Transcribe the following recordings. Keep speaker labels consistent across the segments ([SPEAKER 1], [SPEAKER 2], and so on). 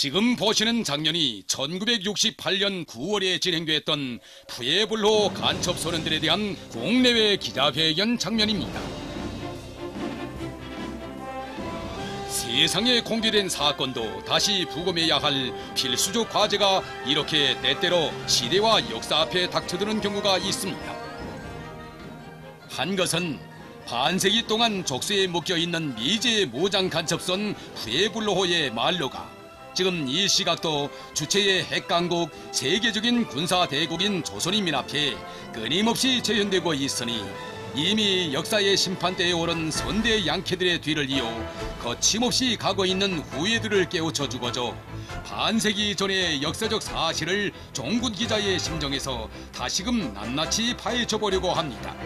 [SPEAKER 1] 지금 보시는 장면이 1968년 9월에 진행됐던 푸에블로 간첩 소년들에 대한 국내외 기자회견 장면입니다. 세상에 공개된 사건도 다시 부검해야 할 필수적 과제가 이렇게 때때로 시대와 역사 앞에 닥쳐드는 경우가 있습니다. 한 것은 반세기 동안 족쇄에 묶여있는 미제 무장 간첩선 푸에블로호의 말로가 지금 이 시각도 주체의 핵강국 세계적인 군사대국인 조선인민 앞에 끊임없이 재현되고 있으니 이미 역사의 심판대에 오른 선대 양캐들의 뒤를 이어 거침없이 가고 있는 후예들을 깨우쳐주고자 반세기 전의 역사적 사실을 종군 기자의 심정에서 다시금 낱낱이 파헤쳐보려고 합니다.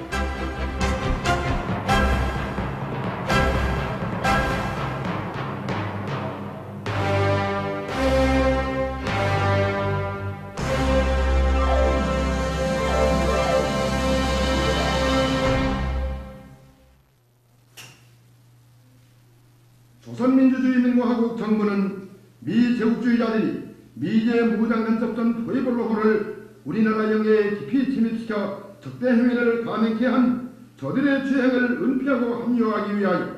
[SPEAKER 2] 조선민주주의민주화국 정부는 미제국주의자들이 미제 무장간첩선 푸에블로호를 우리나라 영해에 깊이 침입시켜 적대 행위를 감행케 한 저들의 죄행을 은폐하고 합리화하기 위하여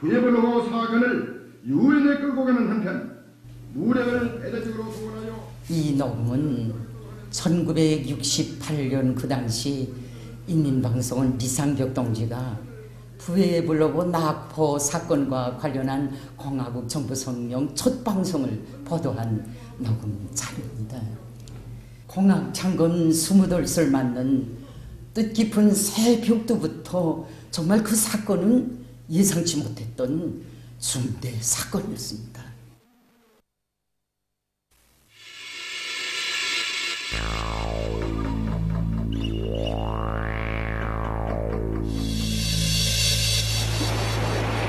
[SPEAKER 2] 푸에블로호 사건을 유엔에 끌고 가는 한편 무력을 대대적으로 동원하여
[SPEAKER 3] 이 녹음은 1968년 그 당시 인민방송은 리상벽 동지가 푸에블로호 납포 사건과 관련한 공화국 정부 성명 첫 방송을 보도한 녹음 자료입니다. 공학 장군 28을 맞는 뜻깊은 새 벽두부터 정말 그 사건은 예상치 못했던 중대 사건이었습니다.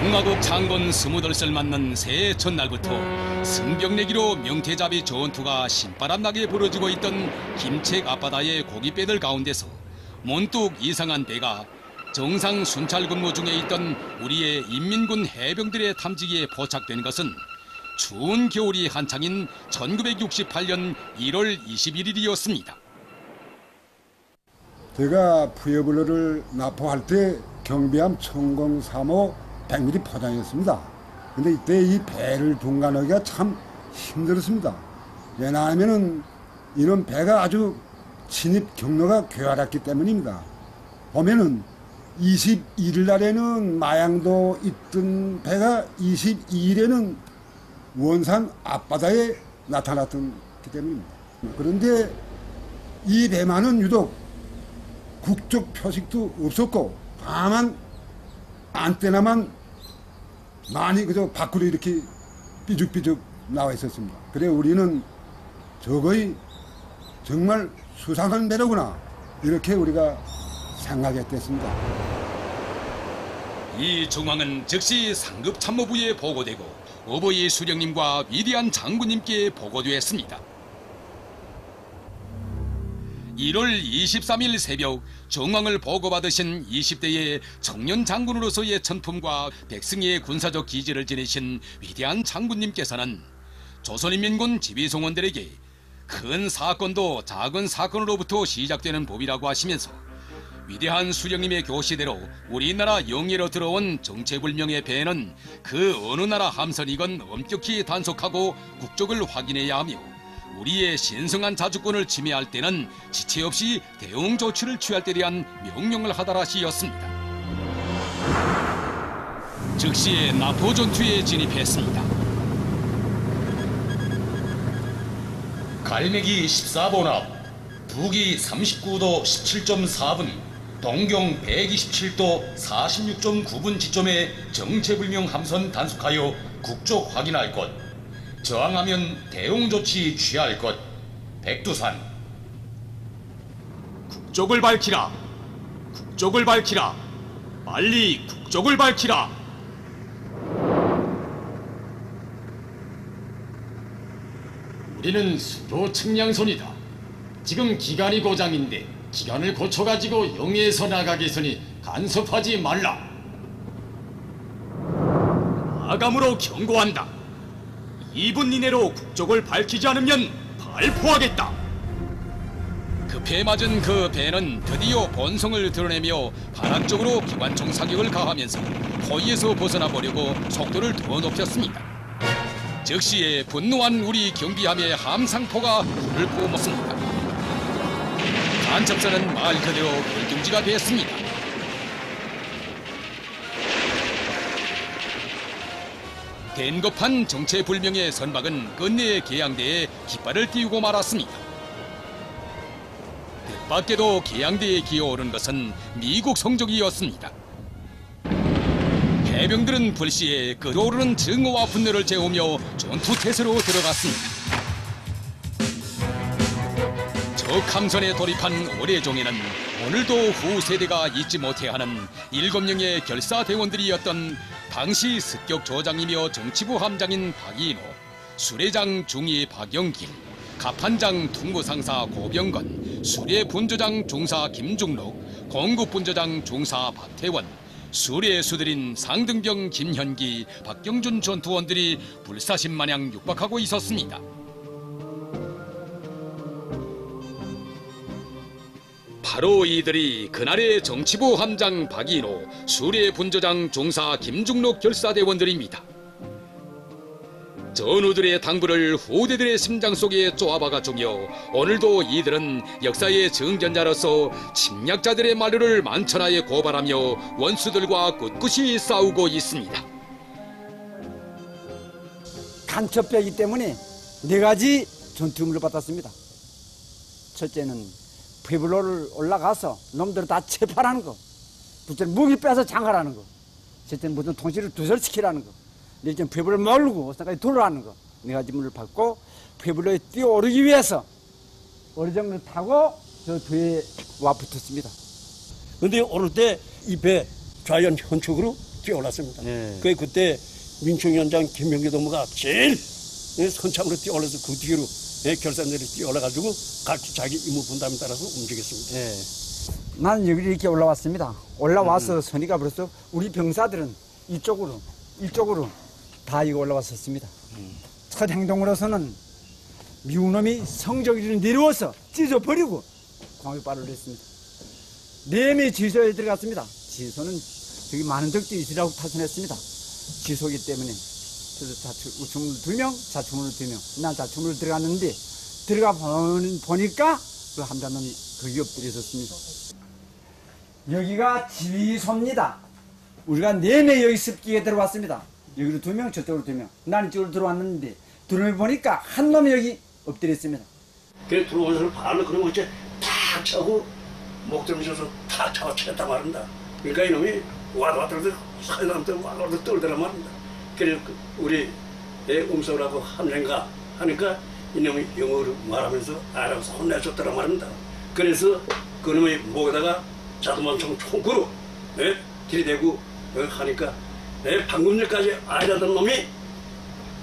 [SPEAKER 1] 공화국 장군 28을 맞는 새해 첫날부터 승병내기로 명태잡이 전투가 신바람나게 벌어지고 있던 김책 앞바다의 고깃배들 가운데서 문득 이상한 배가 정상 순찰 근무 중에 있던 우리의 인민군 해병들의 탐지기에 포착된 것은 추운 겨울이 한창인 1968년 1월 21일이었습니다.
[SPEAKER 4] 제가 푸에블로를 납포할 때 경비함 천공 3호 100mm 포장이었습니다. 근데 이때 이 배를 중간하기가 참 힘들었습니다. 왜냐하면은 이런 배가 아주 진입 경로가 괴활했기 때문입니다. 보면은 21일 날에는 마양도 있던 배가 22일에는 원산 앞바다에 나타났기 때문입니다. 그런데 이 배만은 유독 국적 표식도 없었고 다만 안테나만 많이 그저 밖으로 이렇게 삐죽삐죽 나와 있었습니다. 그래 우리는 저거의 정말 수상한 배로구나 이렇게 우리가 생각했습니다.
[SPEAKER 1] 이 정황은 즉시 상급 참모부에 보고되고 어버이 수령님과 위대한 장군님께 보고되었습니다. 1월 23일 새벽 정황을 보고받으신 20대의 청년 장군으로서의 천품과 백승의 군사적 기질을 지니신 위대한 장군님께서는 조선인민군 지휘송원들에게 큰 사건도 작은 사건으로부터 시작되는 법이라고 하시면서 위대한 수령님의 교시대로 우리나라 영해로 들어온 정체불명의 배는 그 어느 나라 함선이건 엄격히 단속하고 국적을 확인해야 하며 우리의 신성한 자주권을 침해할 때는 지체 없이 대응 조치를 취할 때 대한 명령을 하다라시였습니다. 즉시에 나포 전투에 진입했습니다.
[SPEAKER 5] 갈매기 14번 앞, 북위 39도 17.4분, 동경 127도 46.9분 지점에 정체불명 함선 단속하여 국적 확인할 것. 저항하면 대응 조치 취할 것. 백두산.
[SPEAKER 1] 국적을 밝히라. 국적을 밝히라. 빨리 국적을 밝히라.
[SPEAKER 6] 우리는 수로 측량선이다. 지금 기관이 고장인데 기관을 고쳐가지고 영해에서 나가겠으니 간섭하지 말라.
[SPEAKER 1] 마감으로 경고한다.
[SPEAKER 7] 2분 이내로 국적을 밝히지 않으면 발포하겠다.
[SPEAKER 1] 급해 맞은 그 배는 드디어 본성을 드러내며 반항적으로 기관총 사격을 가하면서 포위에서 벗어나 보려고 속도를 더 높였습니다. 즉시에 분노한 우리 경비함의 함상포가 불을 뿜었습니다. 간첩선은 말 그대로 굴둥지가 됐습니다. 댄겁한 정체불명의 선박은 끝내 개양대에 깃발을 띄우고 말았습니다. 뜻밖에도 개양대에 기어오른 것은 미국 성적이었습니다. 해병들은 불시에 끓어오르는 증오와 분노를 재우며 전투태세로 들어갔습니다. 적 함선에 돌입한 오래종에는 오늘도 후세대가 잊지 못해하는 7명의 결사대원들이었던 당시 습격조장이며 정치부 함장인 박인호, 수레장 중위 박영길, 갑판장 퉁고상사 고병건, 수레분조장 중사 김중록, 공급분조장 중사 박태원, 수레수들인 상등병 김현기, 박경준 전투원들이 불사신 마냥 육박하고 있었습니다. 바로 이들이 그날의 정치부 함장 박인호, 수레분조장 중사 김중록 결사대원들입니다. 전우들의 당부를 후대들의 심장 속에 쪼아박아주며 오늘도 이들은 역사의 증전자로서 침략자들의 만류를 만천하에 고발하며 원수들과 꿋꿋이 싸우고 있습니다.
[SPEAKER 8] 간첩배이기 때문에 4가지 전투임무를 받았습니다. 첫째는 푸에블로를 올라가서 놈들을 다 체포하는 거. 둘째는 무기 빼서 장가라는 거. 셋째는 모든 통신을 두절시키라는 거. 넷째는 푸에블로를 몰고 어디까지 돌아가는 거. 4가지 임무를 받고 푸에블로에 뛰어오르기 위해서 어리정을 타고 저 뒤에 와 붙었습니다.
[SPEAKER 9] 근데 오를 때 이 배 좌연 현축으로 뛰어올랐습니다. 그때 민총위원장 김명기 동무가 제일 선참으로 뛰어올라서 그 뒤로 결산들이 뛰어올라가지고 각기 자기 임무 분담에 따라서 움직였습니다.
[SPEAKER 8] 나는 여기 이렇게 올라왔습니다. 올라와서 선의가 벌써 우리 병사들은 이쪽으로 다 이거 올라왔었습니다. 첫 행동으로서는 미운 놈이 성적이를 내려와서 찢어버리고 광역발을 했습니다. 4명의 지소에 들어갔습니다. 지소는 저기 많은 적들이 있으라고 타선했습니다. 지소이기 때문에 그래서 우측문으로 2명, 좌측문으로 2명. 난 좌측문으로 들어갔는데 들어가 보니까 그 함자놈이 거기 엎드려 있었습니다. 여기가 지휘소입니다. 우리가 4명 여기 습기에 들어왔습니다. 여기로 2명, 저쪽으로 2명. 난 이쪽으로 들어왔는데 들어오면 보니까 한 놈이 여기 엎드려 있습니다.
[SPEAKER 9] 그래 들어오면서 발로 그러면 이제 탁 차고 목 들면서 탁 차고 쳤다 말입니다. 그러니까 이놈이 와들와들 사이사람들 와들와들 떨더라 말입니다. 그래서 우리 음소라고 함생가 하니까 이놈이 영어로 말하면서 알아서 혼내줬더라 말입니다. 그래서 그놈의 목에다가 자두만총 총구로 들이대고 하니까 방금 전까지 알아던 놈이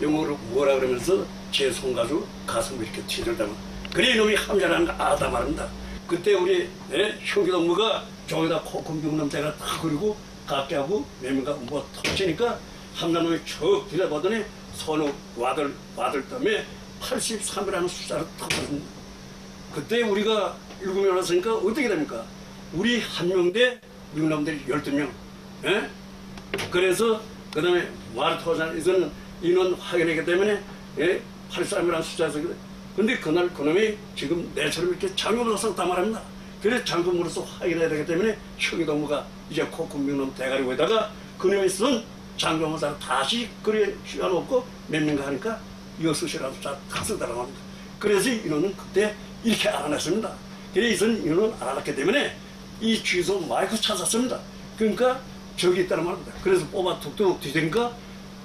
[SPEAKER 9] 영어로 뭐라 그러면서 제 손가락 가슴을 이렇게 튀들다 그래 이놈이 함자라는 거 알았다 말입니다. 그때 우리 형기동무가 저기다 콩콩병놈 대가 다 그리고 각자하고 몇 명가 뭐 터치니까 함자놈이 쭉 들여다보더니 선우 와들 때문에 83이라는 숫자를 딱 받습니다. 그때 우리가 7명 왔으니까 어떻게 됩니까? 우리 1명 대 미국놈들이 12명. 그래서 그 다음에 마르토산 이거는 인원 확인하기 때문에 83이라는 숫자에서 근데 그날 그놈이 지금 내처럼 이렇게 장검으로 썼단 말입니다. 그래서 장검으로서 확인해야 되기 때문에 형이동무가 이제 코쿤민놈 대가리에다가 그놈이 쓴 장검으로 다시 그래 시간 없고 몇 명가 하니까 6시라는 숫자 다 쓰더라고 합니다. 그래서 인원은 그때 이렇게 알아냈습니다. 그래서 인원은 알아냈기 때문에 이 주소 마이크 찾았습니다. 그러니까 저기 있다는 말입니다. 그래서 뽑아 툭툭 뒤지니까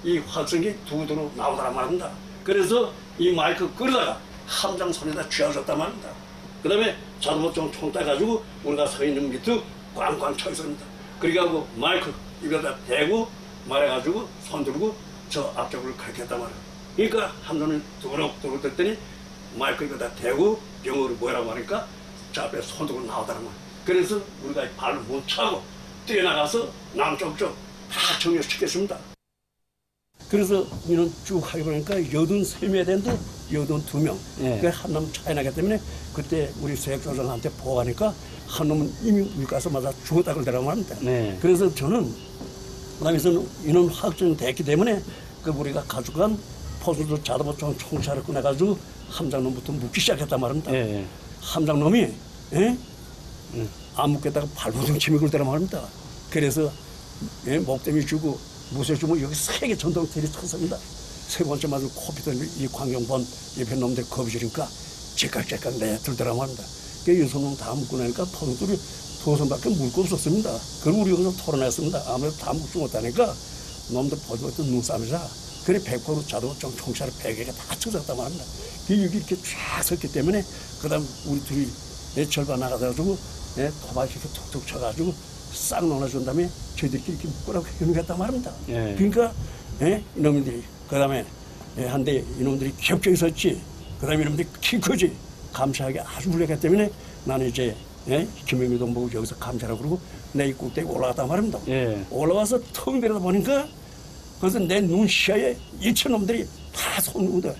[SPEAKER 9] 이 활성이 두두로 나오더란 말입니다. 그래서 이 마이크 끌다가 함장 손에다 쥐어줬단 말입니다. 그 다음에 자동차 총 따가지고 우리가 서 있는 밑에 꽝꽝 쳐 있습니다. 그래가지고 마이크 입에다 대고 말해가지고 손 들고 저 앞쪽으로 가르쳤단 말이에요. 그러니까 함장이 두룩두룩 됐더니 마이크 입에다 대고 영어로 뭐라고 하니까 저 앞에 손 들고 나오더란 말이에요. 그래서 우리가 발을 못 차고 뛰어나가서 남쪽 쪽 다 정리시켰습니다. 그래서 이는 쭉 하게 보니까 83명이 되는데 82명.
[SPEAKER 8] 예.
[SPEAKER 9] 그 한 놈 차이 나기 때문에 그때 우리 세액조정한테 보고하니까 한 놈은 이미 우리 가서 맞아 죽었다 그러더라고 합니다.
[SPEAKER 8] 네.
[SPEAKER 9] 그래서 저는 그다음에서 인원 확정됐기 때문에 그 우리가 가져간 포수도 자동차 총차를 꺼내가지고 함장놈부터 묻기 시작했단 말입니다.
[SPEAKER 8] 예.
[SPEAKER 9] 함장놈이 안 묻겠다가 발버둥 치며 그러더란 말입니다. 그래서 목대미 주고 무쇠 주고 여기 3개 전동텔이 쳤습니다. 세 번째 맞을 코피던 이 광경본 옆에 놈들 겁이 지니까 제깍제깍 내들더란 말입니다. 그 여성놈 다 묻고 나니까 포수들이 2손밖에 물 거 없었습니다. 그리고 우리 여기서 토론했습니다. 아무래도 다 묻지 못하니까 놈들 보지부터 눈싸움이자 그래 100% 자동차 총차를 100개가 다 쳐졌단 말입니다. 여기 이렇게 쫙 섰기 때문에 그다음 우리 둘이 절반 나가가지고 토막 이렇게 툭툭 쳐가지고 싹 넣어준 다음에 저희들끼리 이렇게 묶으라고 해놓겠단 말입니다.
[SPEAKER 8] 예.
[SPEAKER 9] 그러니까 이놈들이 그다음에 한데 이놈들이 겹쳐 있었지. 그다음에 이놈들이 키 크지. 감시하기 아주 훌륭하기 때문에 나는 이제 김영규도 보고 여기서 감시하라고 그러고 내 이 꼭대기 올라갔단 말입니다.
[SPEAKER 8] 예.
[SPEAKER 9] 올라와서 텅 내려다 보니까 그래서 내 눈 시야에 2천 놈들이 다 손으로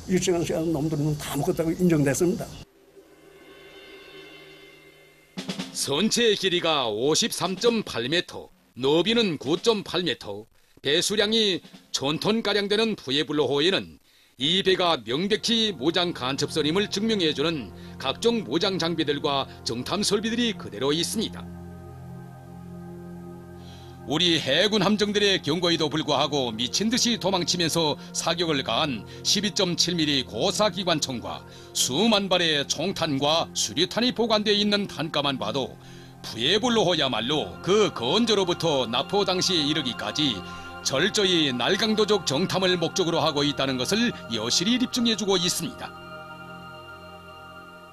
[SPEAKER 9] 일정한 시간 놈들 눈 다 먹었다고 인정됐습니다.
[SPEAKER 1] 선체 길이가 53.8m, 너비는 9.8m, 배수량이 1000톤가량 되는 푸에블로호에는 이 배가 명백히 모장 간첩선임을 증명해주는 각종 모장 장비들과 정탐 설비들이 그대로 있습니다. 우리 해군 함정들의 경고에도 불구하고 미친듯이 도망치면서 사격을 가한 12.7mm 고사기관총과 수만 발의 총탄과 수류탄이 보관되어 있는 탄가만 봐도 푸에블로호야말로 그 건조로부터 납포 당시에 이르기까지 철저히 날강도적 정탐을 목적으로 하고 있다는 것을 여실히 입증해주고 있습니다.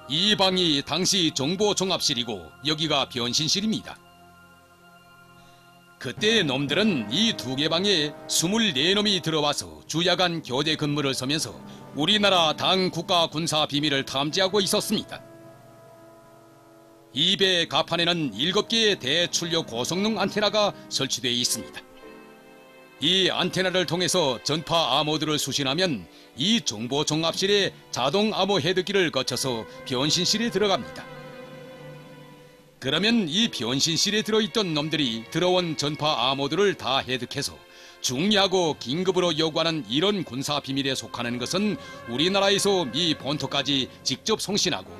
[SPEAKER 1] 이 방이 당시 정보종합실이고 여기가 변신실입니다. 그때 놈들은 이 2개 방에 24놈이 들어와서 주야간 교대 근무를 서면서 우리나라 당 국가 군사 비밀을 탐지하고 있었습니다. 이 배 갑판에는 7개의 대출력 고성능 안테나가 설치되어 있습니다. 이 안테나를 통해서 전파 암호들을 수신하면 이 정보종합실의 자동 암호 해독기를 거쳐서 변신실에 들어갑니다. 그러면 이 변신실에 들어있던 놈들이 들어온 전파 암호들을 다 해독해서 중요하고 긴급으로 요구하는 이런 군사 비밀에 속하는 것은 우리나라에서 미 본토까지 직접 송신하고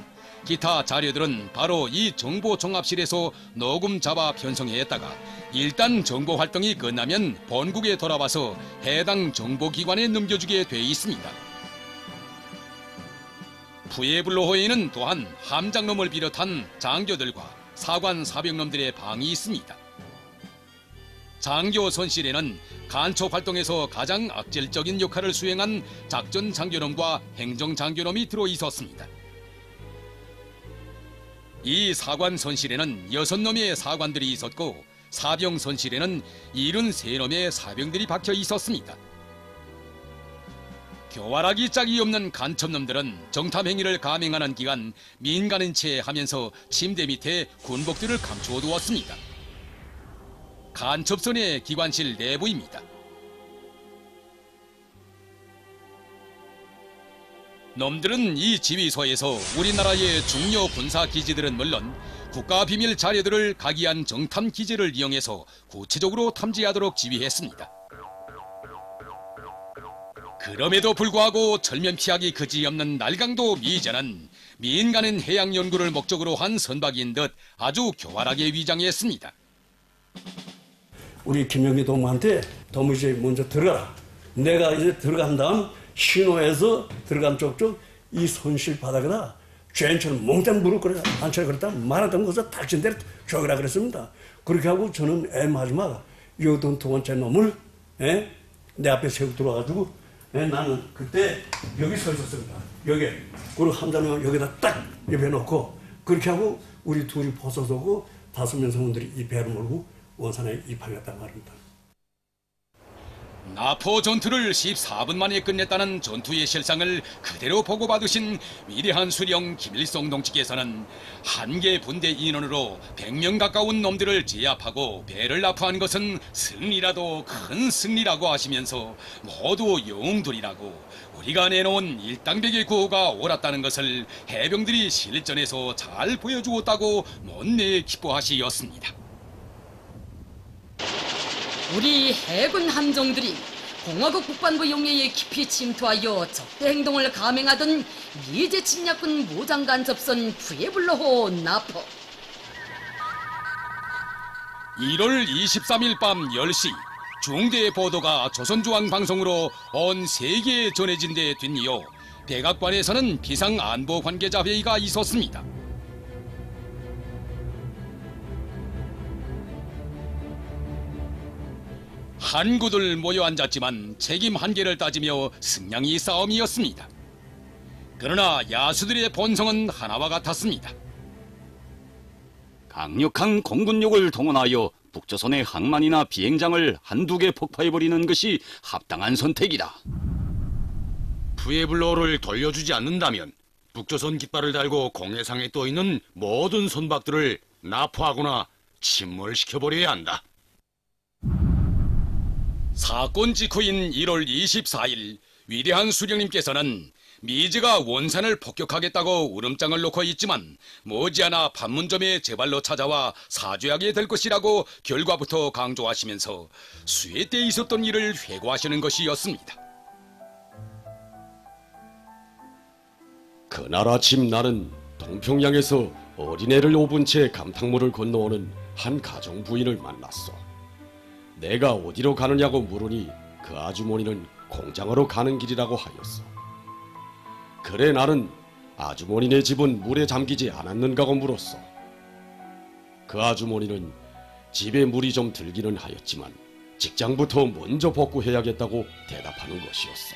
[SPEAKER 1] 기타 자료들은 바로 이 정보종합실에서 녹음 잡아 편성했다가 일단 정보 활동이 끝나면 본국에 돌아와서 해당 정보기관에 넘겨주게 돼 있습니다. 푸에블로호에는 또한 함장놈을 비롯한 장교들과 사관 사병놈들의 방이 있습니다. 장교 선실에는 간첩 활동에서 가장 악질적인 역할을 수행한 작전 장교놈과 행정 장교놈이 들어 있었습니다. 이 사관 선실에는 6놈의 사관들이 있었고 사병 선실에는 73놈의 사병들이 박혀 있었습니다. 교활하기 짝이 없는 간첩놈들은 정탐 행위를 감행하는 기간 민간인 채 하면서 침대 밑에 군복들을 감추어 두었습니다. 간첩선의 기관실 내부입니다. 놈들은 이 지휘소에서 우리나라의 중요 군사기지들은 물론 국가비밀 자료들을 각이한 정탐 기제를 이용해서 구체적으로 탐지하도록 지휘했습니다. 그럼에도 불구하고 철면피하기 그지없는 날강도 미제는 민간인 해양 연구를 목적으로 한 선박인 듯 아주 교활하게 위장했습니다.
[SPEAKER 9] 우리 김영기 동무한테 동무 이제 먼저 들어가라. 내가 이제 들어간 다음 신호에서 들어간 쪽쪽 이 손실 바닥에다 죄인처럼 몽땅 무릎 꿇어 앉혀 그랬다 말았던 것을 닥친 대로 죽여라 그랬습니다. 그렇게 하고 저는 마지막 요돈 2번째 놈을 내 앞에 세우고 들어와가지고 나는 그때 여기 서 있었습니다. 여기. 그리고 함장님은 여기다 딱 옆에 놓고 그렇게 하고 우리 둘이 벗어서고 5명 성원들이 이 배를 몰고 원산에 입항했단 말입니다.
[SPEAKER 1] 나포 전투를 14분 만에 끝냈다는 전투의 실상을 그대로 보고받으신 위대한 수령 김일성 동지께서는 한 개 분대 인원으로 100명 가까운 놈들을 제압하고 배를 납포한 것은 승리라도 큰 승리라고 하시면서 모두 영웅들이라고 우리가 내놓은 일당백의 구호가 옳았다는 것을 해병들이 실전에서 잘 보여주었다고 못내 기뻐하시었습니다.
[SPEAKER 10] 우리 해군 함정들이 공화국 국방부 영해에 깊이 침투하여 적대 행동을 감행하던 미제 침략군 무장간접선 푸에블로호 나포.
[SPEAKER 1] 1월 23일 밤 10시 중대 보도가 조선중앙방송으로 온 세계에 전해진 데 뒤이어 백악관에서는 비상안보 관계자 회의가 있었습니다. 한구들 모여 앉았지만 책임 한계를 따지며 승량이 싸움이었습니다. 그러나 야수들의 본성은 하나와 같았습니다.
[SPEAKER 7] 강력한 공군력을 동원하여 북조선의 항만이나 비행장을 한두 개 폭파해버리는 것이 합당한 선택이다.
[SPEAKER 5] 푸에블로를 돌려주지 않는다면 북조선 깃발을 달고 공해상에 떠있는 모든 선박들을 납포하거나 침몰시켜버려야 한다.
[SPEAKER 1] 사건 직후인 1월 24일 위대한 수령님께서는 미제가 원산을 폭격하겠다고 울음장을 놓고 있지만 머지않아 판문점에 제발로 찾아와 사죄하게 될 것이라고 결과부터 강조하시면서 수해 때 있었던 일을 회고하시는 것이었습니다.
[SPEAKER 11] 그날 아침 나는 동평양에서 어린애를 업은 채 감탕물을 건너오는 한 가정 부인을 만났어. 내가 어디로 가느냐고 물으니 그 아주머니는 공장으로 가는 길이라고 하였어. 그래 나는 아주머니네 집은 물에 잠기지 않았는가고 물었어. 그 아주머니는 집에 물이 좀 들기는 하였지만 직장부터 먼저 복구해야겠다고 대답하는 것이었어.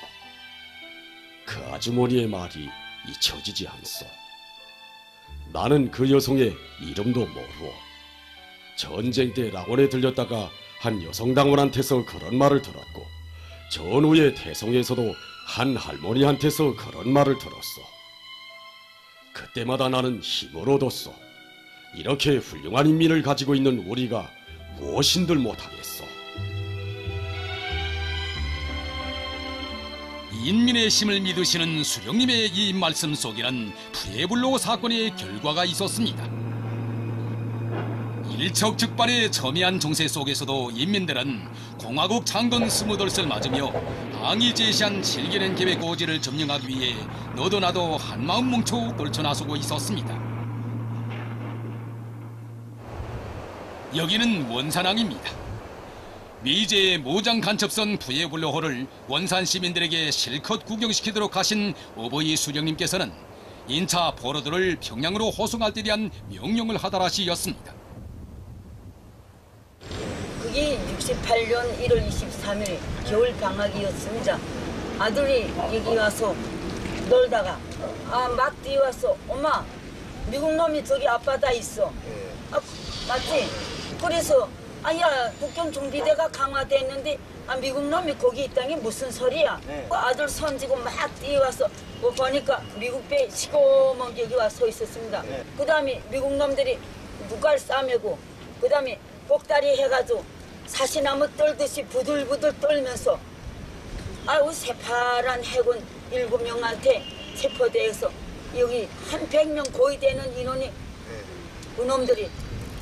[SPEAKER 11] 그 아주머니의 말이 잊혀지지 않소. 나는 그 여성의 이름도 모르어. 전쟁 때 낙원에 들렸다가 한 여성당원한테서 그런 말을 들었고 전후에 태성에서도 한 할머니한테서 그런 말을 들었어. 그때마다 나는 힘을 얻었어. 이렇게 훌륭한 인민을 가지고 있는 우리가 무엇인들 못하겠어.
[SPEAKER 1] 인민의 힘을 믿으시는 수령님의 이 말씀 속에는 푸에블로 사건의 결과가 있었습니다. 일척즉발의 첨예한 정세 속에서도 인민들은 공화국 창건 20돌을 맞으며 당이 제시한 실기는 계획 고지를 점령하기 위해 너도 나도 한마음 뭉쳐 떨쳐나서고 있었습니다. 여기는 원산항입니다. 미제의 무장 간첩선 푸에블로호를 원산 시민들에게 실컷 구경시키도록 하신 어버이 수령님께서는 인차 포로들을 평양으로 호송할 때 대한 명령을 하달하시었습니다.
[SPEAKER 12] 그게 68년 1월 23일 겨울 방학이었습니다. 아들이 여기 와서 놀다가 막 뛰어와서 엄마 미국 놈이 저기 앞바다에 있어. 맞지? 그래서 야 국경 정비대가 강화됐는데 미국 놈이 거기 있다는 게 무슨 소리야? 아들 손지고 막 뛰어와서 보니까 미국 배 시커먼 게 여기 와 서 있었습니다. 그 다음에 미국 놈들이 누갈 싸매고 그 다음에 꼭다리 해가지고 사시나무 떨듯이 부들부들 떨면서 우리 새파란 해군 7명한테 체포돼서 여기 한 100명 거의 되는 인원이 그놈들이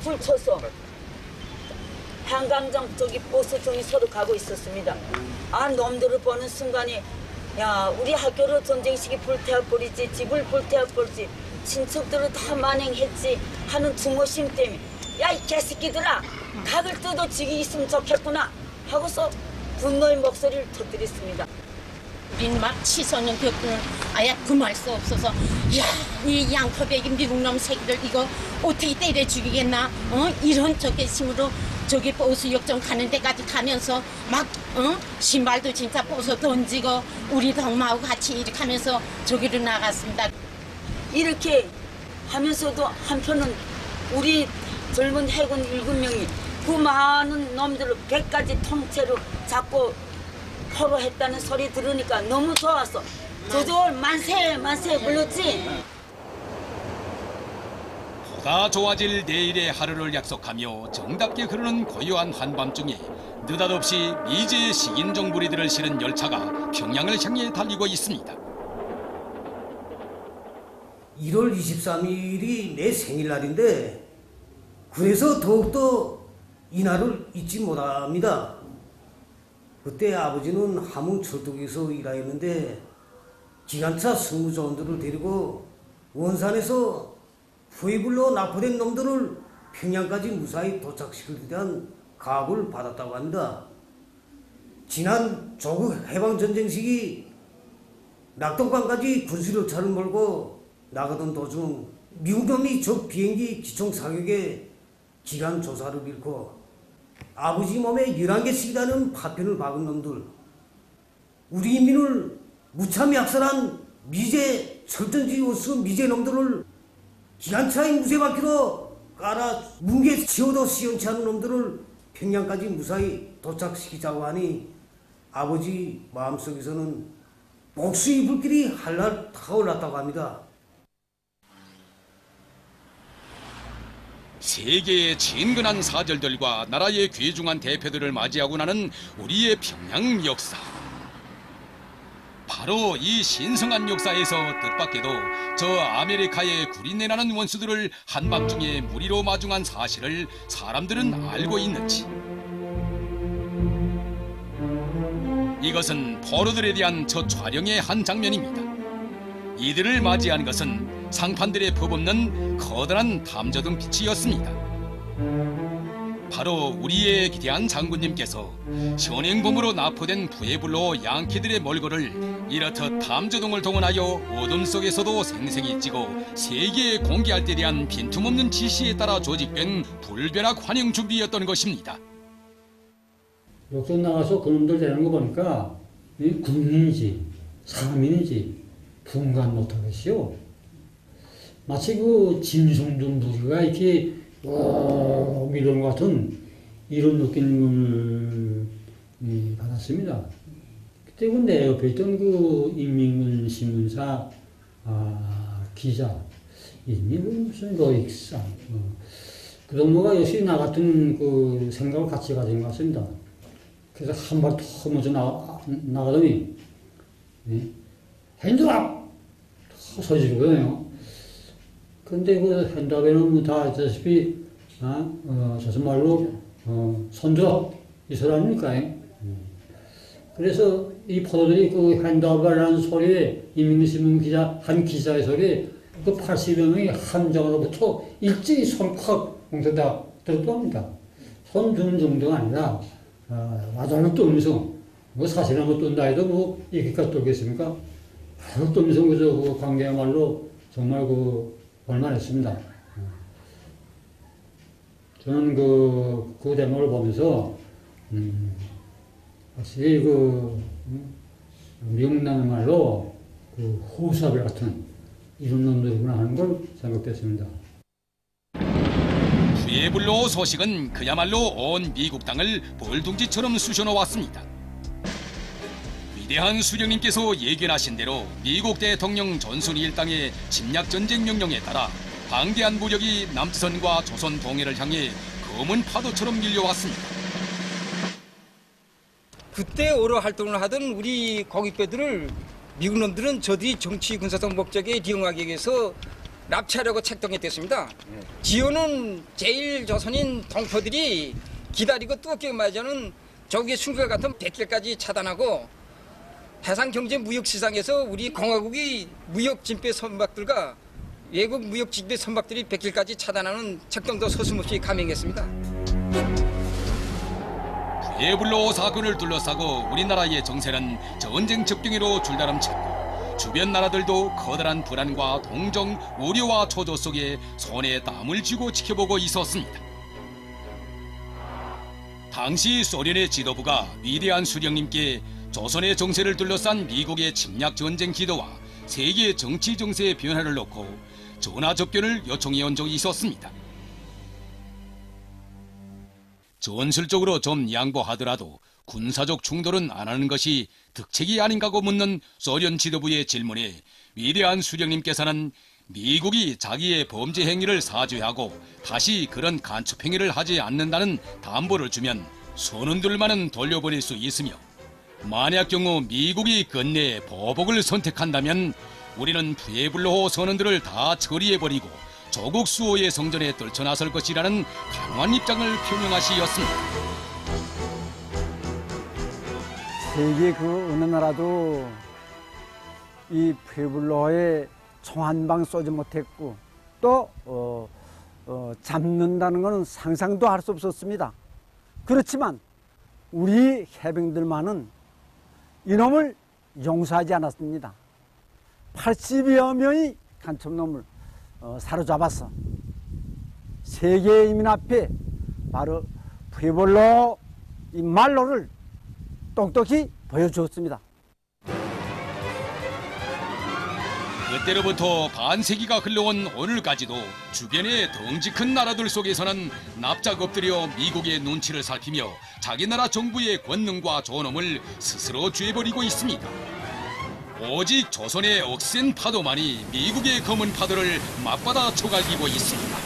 [SPEAKER 12] 훌쳐서 한강정 저기 버스 중이 서로 가고 있었습니다. 놈들을 보는 순간에 야 우리 학교로 전쟁식이 불태워버리지 집을 불태워버리지 친척들을 다 만행했지 하는 증오심 때문에 야 이 개새끼들아 각을 뜯어지기 있으면 좋겠구나 하고서 분노의 목소리를 터뜨렸습니다.
[SPEAKER 13] 우린 막 치소년 겪고는 아예 금할 수 없어서 야 이 양커백인 미국놈 새끼들 이거 어떻게 때려 죽이겠나 이런 적개심으로 저기 보수역정 가는 데까지 가면서 막 신발도 진짜 벗어 던지고 우리 동마하고 같이 이렇게 하면서 저기로 나갔습니다.
[SPEAKER 12] 이렇게 하면서도 한편은 우리 젊은 해군 7명이 그 많은 놈들을 100가지 통째로 잡고 포로했다는 소리 들으니까 너무 좋았어. 저절 만세 만세 불렀지.
[SPEAKER 1] 보다 좋아질 내일의 하루를 약속하며 정답게 흐르는 고요한 한밤중에 느닷없이 미제의 식인종 무리들을 실은 열차가 평양을 향해 달리고 있습니다.
[SPEAKER 14] 1월 23일이 내 생일날인데 그래서 더욱더 이날을 잊지 못합니다. 그때 아버지는 함흥철도에서 일하였는데 기관차 승무조원들을 데리고 원산에서 후회불로 납포된 놈들을 평양까지 무사히 도착시키기 위한 각오를 받았다고 합니다. 지난 조국 해방전쟁 시기 낙동강까지 군수열차를 몰고 나가던 도중 미국 놈이 적 비행기 기총 사격에 기간 조사를 잃고 아버지 몸에 11개씩이라는 파편을 박은 놈들, 우리 인민을 무참히 학살한 미제 철전지 오수 미제 놈들을 기관차의 무쇠바퀴로 깔아 뭉개 치워도 시원치 않은 놈들을 평양까지 무사히 도착시키자고 하니 아버지 마음속에서는 복수의 불길이 할랄 타올랐다고 합니다.
[SPEAKER 1] 세계의 진근한 사절들과 나라의 귀중한 대표들을 맞이하고 나는 우리의 평양 역사. 바로 이 신성한 역사에서 뜻밖에도 저 아메리카의 구린내나는 원수들을 한밤중에 무리로 마중한 사실을 사람들은 알고 있는지. 이것은 포로들에 대한 첫 촬영의 한 장면입니다. 이들을 맞이한 것은 상판들에 퍼붓는 커다란 탐저등 빛이었습니다. 바로 우리의 기대한 장군님께서 현행범으로 납포된 부해불로 양키들의 몰골을 이렇듯 탐저등을 동원하여 어둠 속에서도 생생히 찍어 세계에 공개할 때 대한 빈틈없는 지시에 따라 조직된 불벼락 환영 준비였던 것입니다.
[SPEAKER 15] 역전 나가서 그놈들 되는 거 보니까 군인인지 사민인지 분간 못하겠어요. 마치 그 짐승들 무리가 이렇게 이런 것 같은 이런 느낌을 받았습니다. 그때 그 내 옆에 있던 그 인민군 신문사 기자 이름이 무슨 로익사 그 동무가 역시 나 같은 그 생각을 같이 가진 것 같습니다. 그래서 한 발 더 먼저 나가더니 핸드업 소리 지르거든요. 근데 그 핸드업에는 다 아시다시피 저승말로 손들어 이 소리 아닙니까? 그래서 이 포도들이 그 핸드업이라는 소리에 이민신문 기자 한 기자의 소리에 그 80여 명이 함정으로부터 일제히 손을 콱 뭉쳤다 들었다고 합니다. 손 드는 정도가 아니라 와달라 떠면서 뭐 사실은 뭐 뜬다 해도 뭐 이렇게까지 떠겠습니까? 바로 떠면서 그 관계야말로 정말 그 볼만했습니다. 저는 그 대목을 보면서 확실히 미국 남의 말로 그 호수아비 같은 이런 놈들이구나 하는 걸 생각했습니다.
[SPEAKER 1] 부해불로 소식은 그야말로 온 미국 땅을 벌둥지처럼 쑤셔놓았습니다. 위대한 수령님께서 예견하신 대로 미국 대통령 전순 일당의 침략전쟁 명령에 따라 방대한 무력이 남조선과 조선 동해를 향해 검은 파도처럼 밀려왔습니다.
[SPEAKER 16] 그때 오로 활동을 하던 우리 공익배들을 미국 놈들은 저들이 정치 군사적 목적에 이용하기 위해서 납치하려고 책동했댔습니다. 지원은 제일 조선인 동포들이 기다리고 뜨겁게 맞이하는 조국의 순간 같은 백길까지 차단하고 해상경제 무역시장에서 우리 공화국이 무역 진배 선박들과 외국 무역 진배 선박들이 백길까지 차단하는 책동도 서슴없이 감행했습니다.
[SPEAKER 1] 부해불로 사건을 둘러싸고 우리나라의 정세는 전쟁 적경으로 줄다름쳤고 주변 나라들도 커다란 불안과 동정, 우려와 초조 속에 손에 땀을 쥐고 지켜보고 있었습니다. 당시 소련의 지도부가 위대한 수령님께 조선의 정세를 둘러싼 미국의 침략 전쟁 기도와 세계 정치 정세의 변화를 놓고 전화 접견을 요청해 온 적이 있었습니다. 전술적으로 좀 양보하더라도 군사적 충돌은 안 하는 것이 득책이 아닌가고 묻는 소련 지도부의 질문에 위대한 수령님께서는 미국이 자기의 범죄 행위를 사죄하고 다시 그런 간첩 행위를 하지 않는다는 담보를 주면 선원들만은 돌려보낼 수 있으며 만약 경우 미국이 끝내 보복을 선택한다면 우리는 푸에블로호 선원들을 다 처리해버리고 조국 수호의 성전에 떨쳐나설 것이라는 강한 입장을 표명하시었습니다.
[SPEAKER 8] 세계 그 어느 나라도 이 푸에블로호에 총 한 방 쏘지 못했고 또 잡는다는 것은 상상도 할 수 없었습니다. 그렇지만 우리 해병들만은 이놈을 용서하지 않았습니다. 80여 명의 간첩놈을 사로잡아서 세계인민 앞에 바로 푸에블로호 이 말로를 똑똑히 보여주었습니다.
[SPEAKER 1] 그때로부터 반세기가 흘러온 오늘까지도 주변의 덩치 큰 나라들 속에서는 납작 엎드려 미국의 눈치를 살피며 자기 나라 정부의 권능과 존엄을 스스로 죄버리고 있습니다. 오직 조선의 억센 파도만이 미국의 검은 파도를 맞받아 초갈기고 있습니다.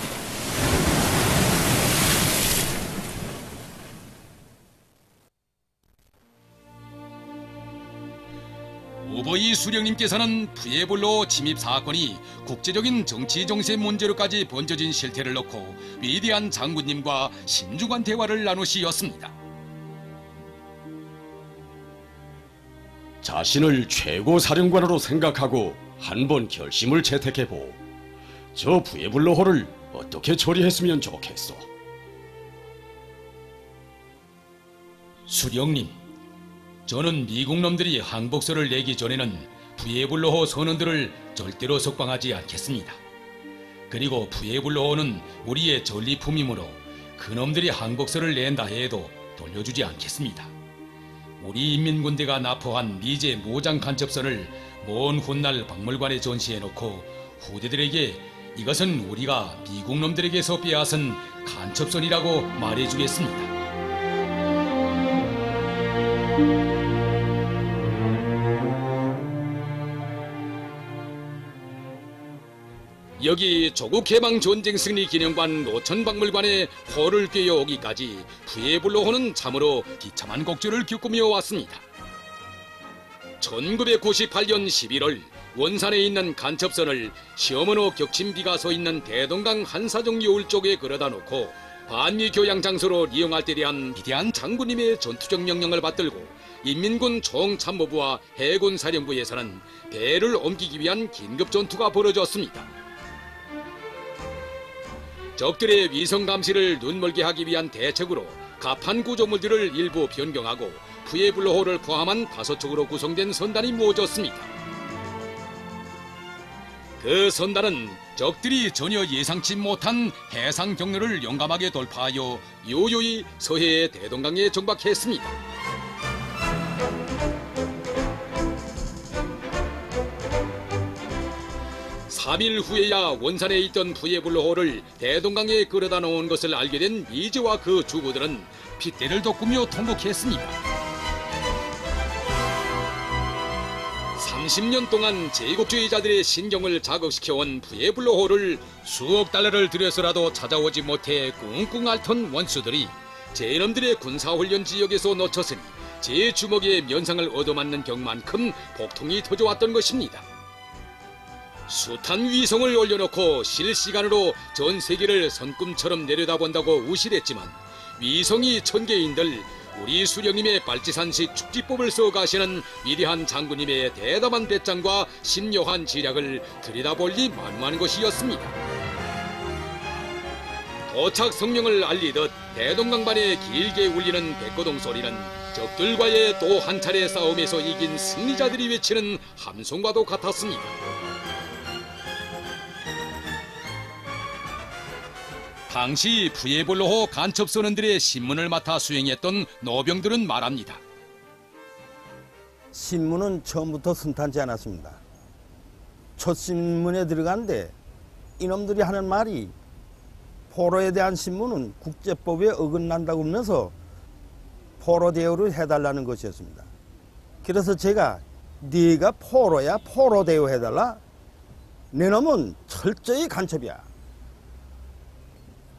[SPEAKER 1] 오버이 수령님께서는 푸에블로호 침입 사건이 국제적인 정치 정세 문제로까지 번져진 실태를 놓고 위대한 장군님과 신중한 대화를 나누시었습니다.
[SPEAKER 11] 자신을 최고 사령관으로 생각하고 한번 결심을 채택해보. 저 푸에블로호를 어떻게 처리했으면 좋겠소?
[SPEAKER 1] 수령님, 저는 미국 놈들이 항복서를 내기 전에는 푸에블로호 선원들을 절대로 석방하지 않겠습니다. 그리고 푸에블로호는 우리의 전리품이므로 그놈들이 항복서를 낸다 해도 돌려주지 않겠습니다. 우리 인민군대가 납포한 미제 무장 간첩선을 먼 훗날 박물관에 전시해놓고 후대들에게 이것은 우리가 미국 놈들에게서 빼앗은 간첩선이라고 말해주겠습니다. 여기 조국해방전쟁 승리 기념관 노천박물관에 호를 꿰어오기까지 푸에블로호는 참으로 비참한 곡절을 겪으며 왔습니다. 1998년 11월 원산에 있는 간첩선을 시어머니 격침비가 서 있는 대동강 한사정 요울 쪽에 걸어다 놓고 반미 교양 장소로 이용할 때 대한 위대한 장군님의 전투적 명령을 받들고 인민군 총참모부와 해군 사령부에서는 배를 옮기기 위한 긴급 전투가 벌어졌습니다. 적들의 위성 감시를 눈멀게 하기 위한 대책으로 갑판 구조물들을 일부 변경하고 푸에블로호를 포함한 5척으로 구성된 선단이 모졌습니다. 그 선단은 적들이 전혀 예상치 못한 해상 경로를 용감하게 돌파하여 요요히 서해의 대동강에 정박했습니다. 3일 후에야 원산에 있던 푸에블로호를 대동강에 끌어다 놓은 것을 알게 된 미제와 그 주부들은 핏대를 돋구며 통곡했습니다. 30년 동안 제국주의자들의 신경을 자극시켜온 푸에블로호를 수억 달러를 들여서라도 찾아오지 못해 꿍꿍 앓던 원수들이 제놈들의 군사훈련 지역에서 놓쳤으니 제 주먹에 면상을 얻어맞는 격만큼 복통이 터져왔던 것입니다. 숱한 위성을 올려놓고 실시간으로 전 세계를 손금처럼 내려다본다고 우실했지만 위성이 1000개인들 우리 수령님의 빨치산식 축지법을 써가시는 위대한 장군님의 대담한 배짱과 신묘한 지략을 들여다볼리 만무한 것이었습니다. 도착 성명을 알리듯 대동강반에 길게 울리는 백거동 소리는 적들과의 또 한 차례 싸움에서 이긴 승리자들이 외치는 함성과도 같았습니다. 당시 푸에블로호 간첩 선원들의 신문을 맡아 수행했던 노병들은 말합니다.
[SPEAKER 17] 신문은 처음부터 순탄치 않았습니다. 첫 신문에 들어갔는데 이놈들이 하는 말이 포로에 대한 신문은 국제법에 어긋난다고 하면서 포로 대우를 해달라는 것이었습니다. 그래서 제가 네가 포로야 포로 대우 해달라? 내 놈은 철저히 간첩이야.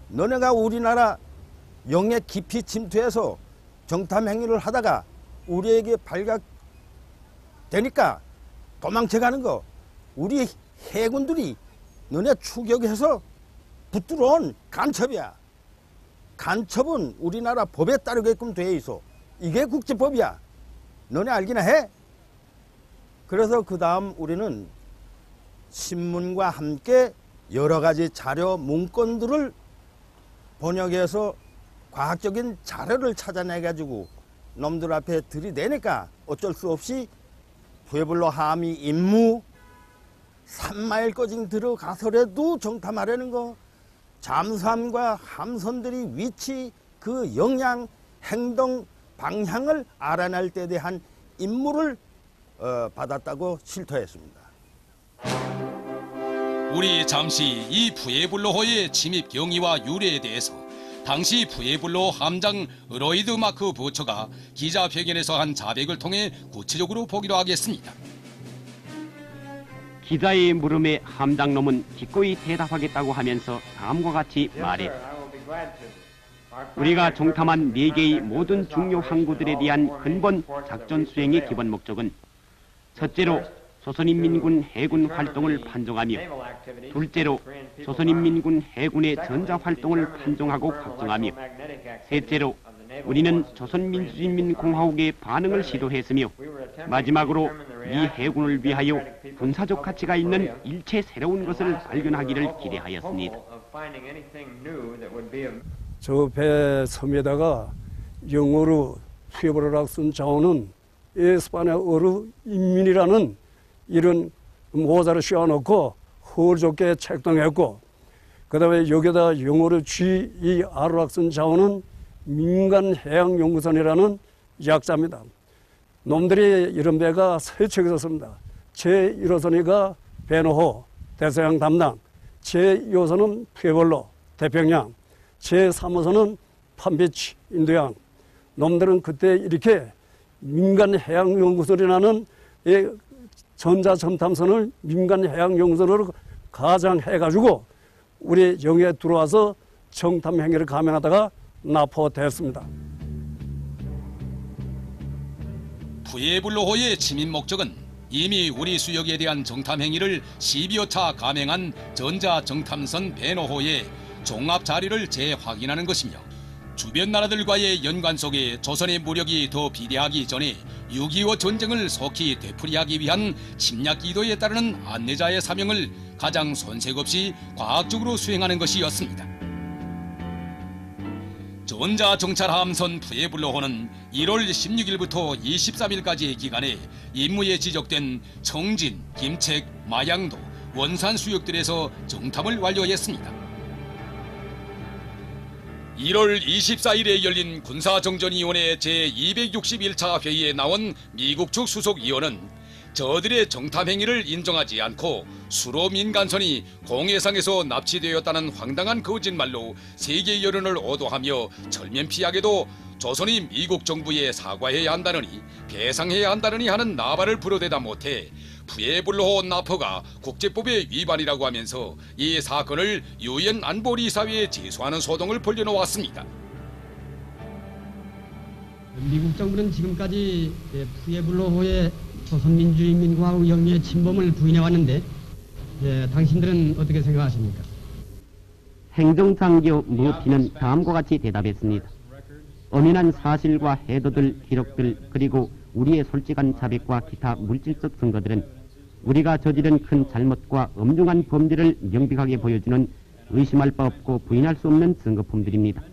[SPEAKER 17] 너네가 우리나라 영해 깊이 침투해서 정탐 행위를 하다가 우리에게 발각되니까 도망쳐가는 거 우리 해군들이 너네 추격해서 붙들어온 간첩이야. 간첩은 우리나라 법에 따르게끔 돼 있어. 이게 국제법이야. 너네 알기나 해? 그래서 그 다음 우리는 신문과 함께 여러 가지 자료 문건들을 번역해서 과학적인 자료를 찾아내가지고 놈들 앞에 들이대니까 어쩔 수 없이 푸에블로 함이 임무 3마일까지 들어가서라도 정탐하려는 거, 잠수함과 함선들이 위치, 그 영향, 행동, 방향을 알아낼 때 대한 임무를 받았다고 실토했습니다.
[SPEAKER 1] 우리 잠시 이 푸에블로호의 침입 경위와 유래에 대해서 당시 푸에블로 함장 로이드 마크 부처가 기자회견에서 한 자백을 통해 구체적으로 보기로 하겠습니다.
[SPEAKER 18] 기자의 물음에 함장놈은 기꺼이 대답하겠다고 하면서 다음과 같이 말했다. 우리가 정탐한 4개의 모든 중요 항구들에 대한 근본 작전 수행의 기본 목적은 첫째로 조선인민군 해군 활동을 판정하며 둘째로 조선인민군 해군의 전자활동을 판정하고 확정하며 셋째로 우리는 조선민주주의인민공화국의 반응을 시도했으며 마지막으로 이 해군을 위하여 군사적 가치가 있는 일체 새로운 것을 발견하기를 기대하였습니다.
[SPEAKER 19] 저 배 섬에다가 영어로 푸에블로라고 쓴 자원은 에스파냐어로 인민이라는 이런 모자를 씌워놓고 허좋게 책동했고, 그 다음에 여기다 영어로 GER라고 쓴 자원은 민간해양연구선이라는 약자입니다. 놈들이 이런 배가 세 척 있었습니다. 제1호선이가 베노호, 대서양 담당, 제2호선은 푸에블로, 태평양, 제3호선은 팜비치, 인도양. 놈들은 그때 이렇게 민간해양연구선이라는 전자정탐선을 민간해양연구선으로 가장해가지고 우리 영해에 들어와서 정탐 행위를 감행하다가 납포됐습니다.
[SPEAKER 1] 푸에블로호의 침입 목적은 이미 우리 수역에 대한 정탐 행위를 12여 차 감행한 전자정탐선 베노호의 종합 자료를 재확인하는 것이며, 주변 나라들과의 연관 속에 조선의 무력이 더 비대하기 전에 6.25 전쟁을 속히 되풀이하기 위한 침략 기도에 따르는 안내자의 사명을 가장 손색 없이 과학적으로 수행하는 것이었습니다. 전자정찰함선 푸에블로호는 1월 16일부터 23일까지의 기간에 임무에 지적된 청진, 김책, 마양도, 원산 수역들에서 정탐을 완료했습니다. 1월 24일에 열린 군사정전위원회 제261차 회의에 나온 미국 측 수석위원은 저들의 정탐 행위를 인정하지 않고 수로 민간선이 공해상에서 납치되었다는 황당한 거짓말로 세계 여론을 오도하며 철면피하게도 조선이 미국 정부에 사과해야 한다느니 배상해야 한다느니 하는 나발을 불어대다 못해 푸에블로호 납포가 국제법의 위반이라고 하면서 이 사건을 유엔 안보리사회에 제소하는 소동을 벌여놓았습니다.
[SPEAKER 20] 미국 정부는 지금까지 푸에블로호의 조선민주주의인민공화국 영유의 침범을 부인해왔는데 당신들은 어떻게 생각하십니까?
[SPEAKER 18] 행정장교 머피는 다음과 같이 대답했습니다. 엄연한 사실과 해도들, 기록들, 그리고 우리의 솔직한 자백과 기타 물질적 증거들은 우리가 저지른 큰 잘못과 엄중한 범죄를 명백하게 보여주는 의심할 바 없고 부인할 수 없는 증거품들입니다.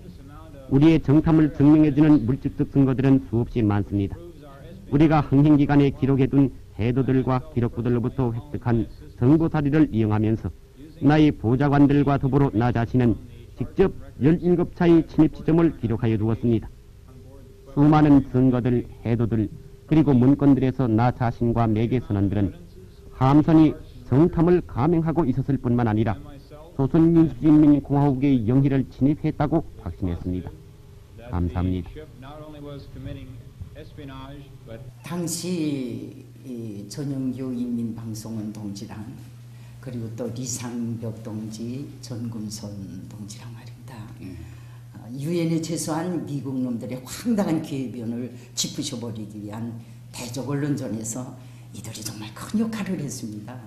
[SPEAKER 18] 우리의 정탐을 증명해주는 물질적 증거들은 수없이 많습니다. 우리가 흥행기간에 기록해둔 해도들과 기록부들로부터 획득한 정보 자료를 이용하면서 나의 보좌관들과 더불어 나 자신은 직접 17차의 침입 지점을 기록하여 두었습니다. 수많은 증거들, 해도들, 그리고 문건들에서 나 자신과 매개 선언들은 함선이 정탐을 감행하고 있었을 뿐만 아니라 조선민주주의인민공화국의 영해를 침입했다고 확신했습니다. 감사합니다.
[SPEAKER 3] 당시 이 전영규 인민방송원 동지랑 그리고 또 리상벽 동지, 전금선 동지랑 말입니다. 유엔에 제소한 미국 놈들의 황당한 궤변을 짚으셔버리기 위한 대적 언론전에서 이들이 정말 큰 역할을 했습니다.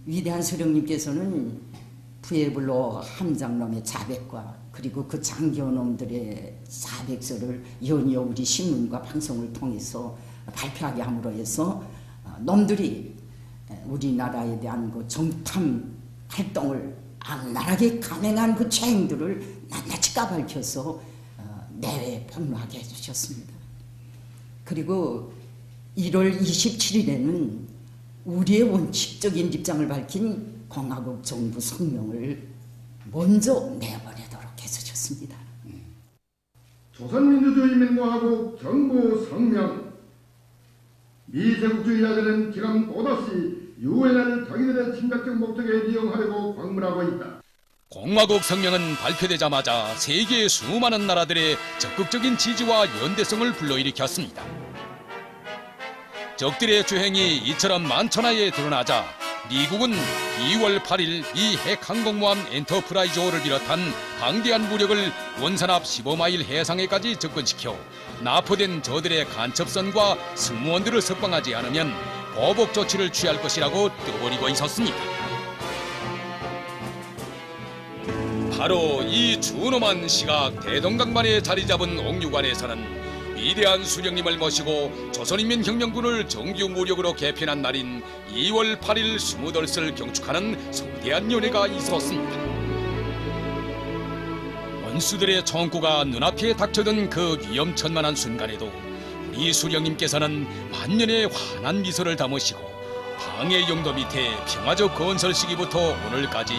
[SPEAKER 3] 위대한 수령님께서는 부에블로 함장놈의 자백과 그리고 그 장교놈들의 자백서를 연이어 우리 신문과 방송을 통해서 발표하게 함으로 해서 놈들이 우리나라에 대한 그 정탐 활동을 악랄하게 감행한 그 죄행들을 낱낱이 까발켜서 내외 폭로하게 해주셨습니다. 그리고 1월 27일에는 우리의 원칙적인 입장을 밝힌 공화국 정부 성명을 먼저 내보내도록 해주셨습니다.
[SPEAKER 2] 조선민주주의인민공화국 정부 성명. 미제국주의자들은 지금 또다시 유엔을 자기들의 침략적 목적에 이용하려고 광물하고 있다.
[SPEAKER 1] 공화국 성명은 발표되자마자 세계의 수많은 나라들의 적극적인 지지와 연대성을 불러일으켰습니다. 적들의 주행이 이처럼 만천하에 드러나자 미국은 2월 8일 미 핵항공모함 엔터프라이즈호를 비롯한 방대한 무력을 원산 앞 15마일 해상에까지 접근시켜 납포된 저들의 간첩선과 승무원들을 석방하지 않으면 보복 조치를 취할 것이라고 떠버리고 있었습니다. 바로 이 준엄한 시각 대동강만에 자리 잡은 옥류관에서는 위대한 수령님을 모시고 조선인민혁명군을 정규 무력으로 개편한 날인 2월 8일 28을 경축하는 성대한 연회가 있었습니다. 원수들의 총구가 눈앞에 닥쳐든 그 위험천만한 순간에도 우리 수령님께서는 만년의 환한 미소를 담으시고 방해 용도 밑에 평화적 건설 시기부터 오늘까지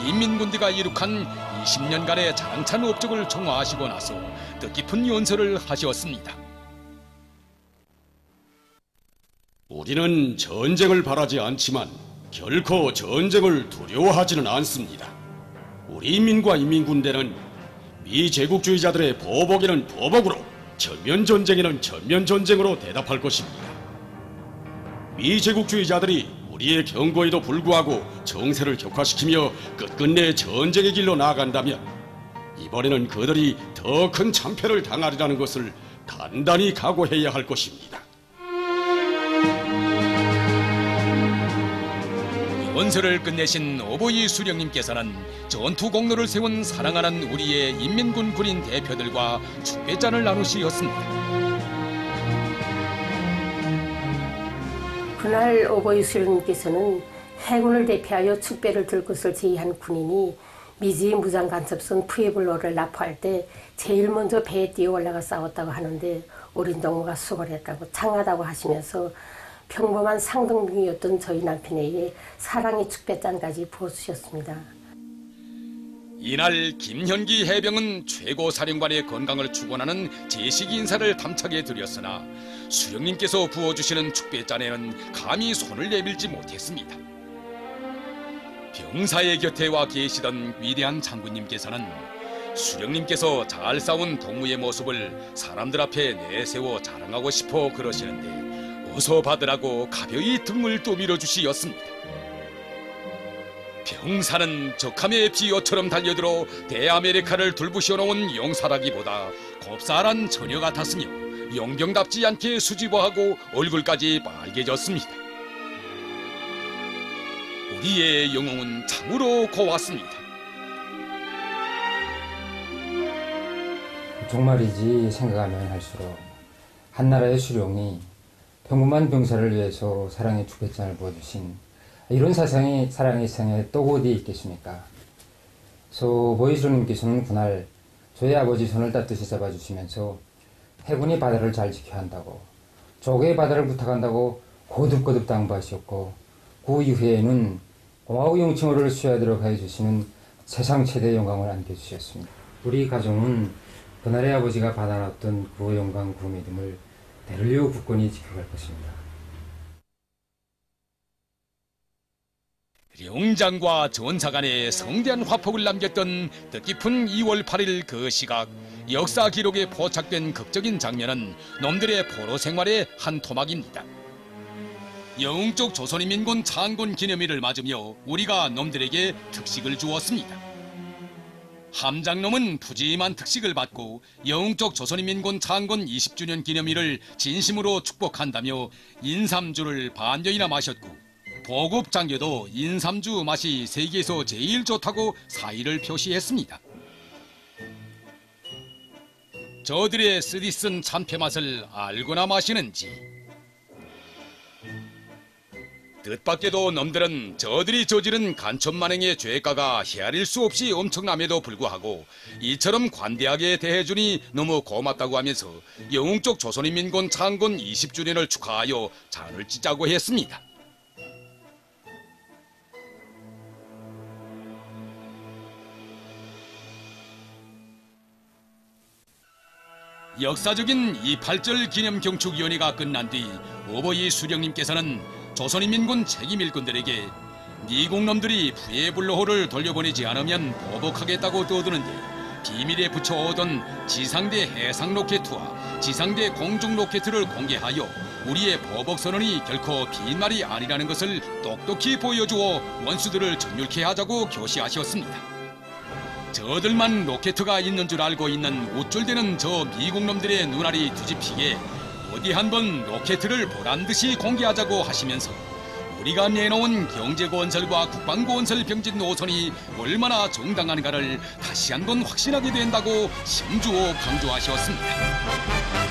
[SPEAKER 1] 인민군대가 이룩한 20년간의 장찬 업적을 총화하시고 나서 뜻깊은 연설을 하셨습니다.
[SPEAKER 11] 우리는 전쟁을 바라지 않지만 결코 전쟁을 두려워하지는 않습니다. 우리 인민과 인민군대는 미제국주의자들의 보복에는 보복으로, 전면전쟁에는 전면전쟁으로 대답할 것입니다. 미제국주의자들이 우리의 경고에도 불구하고 정세를 격화시키며 끝끝내 전쟁의 길로 나아간다면 이번에는 그들이 더 큰 참패를 당하리라는 것을 단단히 각오해야 할 것입니다.
[SPEAKER 1] 연설을 끝내신 오보이 수령님께서는 전투 공로를 세운 사랑하는 우리의 인민군 군인 대표들과 축배잔을 나누시었습니다.
[SPEAKER 21] 그날 오보이 수령님께서는 해군을 대표하여 축배를 들 것을 제의한 군인이 미지 무장간첩선 푸에블로를 납포할 때 제일 먼저 배에 뛰어 올라가 싸웠다고 하는데 어린 동무가 수월했다고 장하다고 하시면서 평범한 상등병이었던 저희 남편에게 사랑의 축배잔까지 부어주셨습니다.
[SPEAKER 1] 이날 김현기 해병은 최고 사령관의 건강을 축원하는 제식 인사를 담착해 드렸으나 수령님께서 부어주시는 축배잔에는 감히 손을 내밀지 못했습니다. 병사의 곁에 와 계시던 위대한 장군님께서는 수령님께서 잘 싸운 동무의 모습을 사람들 앞에 내세워 자랑하고 싶어 그러시는데 어서 받으라고 가벼이 등을 떠밀어 주시었습니다. 병사는 적함의 비호처럼 달려들어 대아메리카를 둘부시어 놓은 용사라기보다 곱살한 처녀 같았으며 용병답지 않게 수줍어하고 얼굴까지 빨개졌습니다. 우리의 영웅은 참으로 고왔습니다.
[SPEAKER 22] 정말이지 생각하면 할수록 한나라의 수령이 평범한 병사를 위해서 사랑의 축배잔을 부어주신 이런 사상이 사랑의 세상에 또 어디 있겠습니까? 오보이 수령님께서는 그날 저희 아버지 손을 따뜻이 잡아주시면서 해군이 바다를 잘 지켜야 한다고, 조개의 바다를 부탁한다고 거듭거듭 당부하셨고, 그 이후에는 공화국 영칭호를 수여하도록 해주시는 세상 최대 영광을 안겨주셨습니다. 우리 가정은 그날의 아버지가 받아놨던 그 영광, 그 믿음을 대를이어 굳건히 지켜갈 것입니다.
[SPEAKER 1] 영장과 전사 간에 성대한 화폭을 남겼던 뜻깊은 2월 8일 그 시각, 역사 기록에 포착된 극적인 장면은 놈들의 포로 생활의 한 토막입니다. 영웅쪽 조선인민군 창군 기념일을 맞으며 우리가 놈들에게 특식을 주었습니다. 함장놈은 푸짐한 특식을 받고 영웅쪽 조선인민군 창군 20주년 기념일을 진심으로 축복한다며 인삼주를 반년이나 마셨고, 보급 장교도 인삼주 맛이 세계에서 제일 좋다고 사의를 표시했습니다. 저들의 쓰디쓴 참패 맛을 알고나 마시는지. 뜻밖에도 놈들은 저들이 저지른 간첩만행의 죄가가 헤아릴 수 없이 엄청남에도 불구하고 이처럼 관대하게 대해주니 너무 고맙다고 하면서 영웅쪽 조선인민군 창군 20주년을 축하하여 잔을 찢자고 했습니다. 역사적인 28절 기념경축위원회가 끝난 뒤 오보이 수령님께서는 조선인민군 책임 일꾼들에게 미국놈들이 푸에블로호를 돌려보내지 않으면 보복하겠다고 떠드는데 비밀에 붙여오던 지상대 해상 로켓과 지상대 공중 로켓을 공개하여 우리의 보복 선언이 결코 빈말이 아니라는 것을 똑똑히 보여주어 원수들을 정률케 하자고 교시하셨습니다. 저들만 로켓가 있는 줄 알고 있는 우쭐대는 저 미국놈들의 눈알이 뒤집히게 어디 한번 로켓을 보란듯이 공개하자고 하시면서 우리가 내놓은 경제건설과 국방건설 병진 노선이 얼마나 정당한가를 다시 한번 확신하게 된다고 심주어 강조하셨습니다.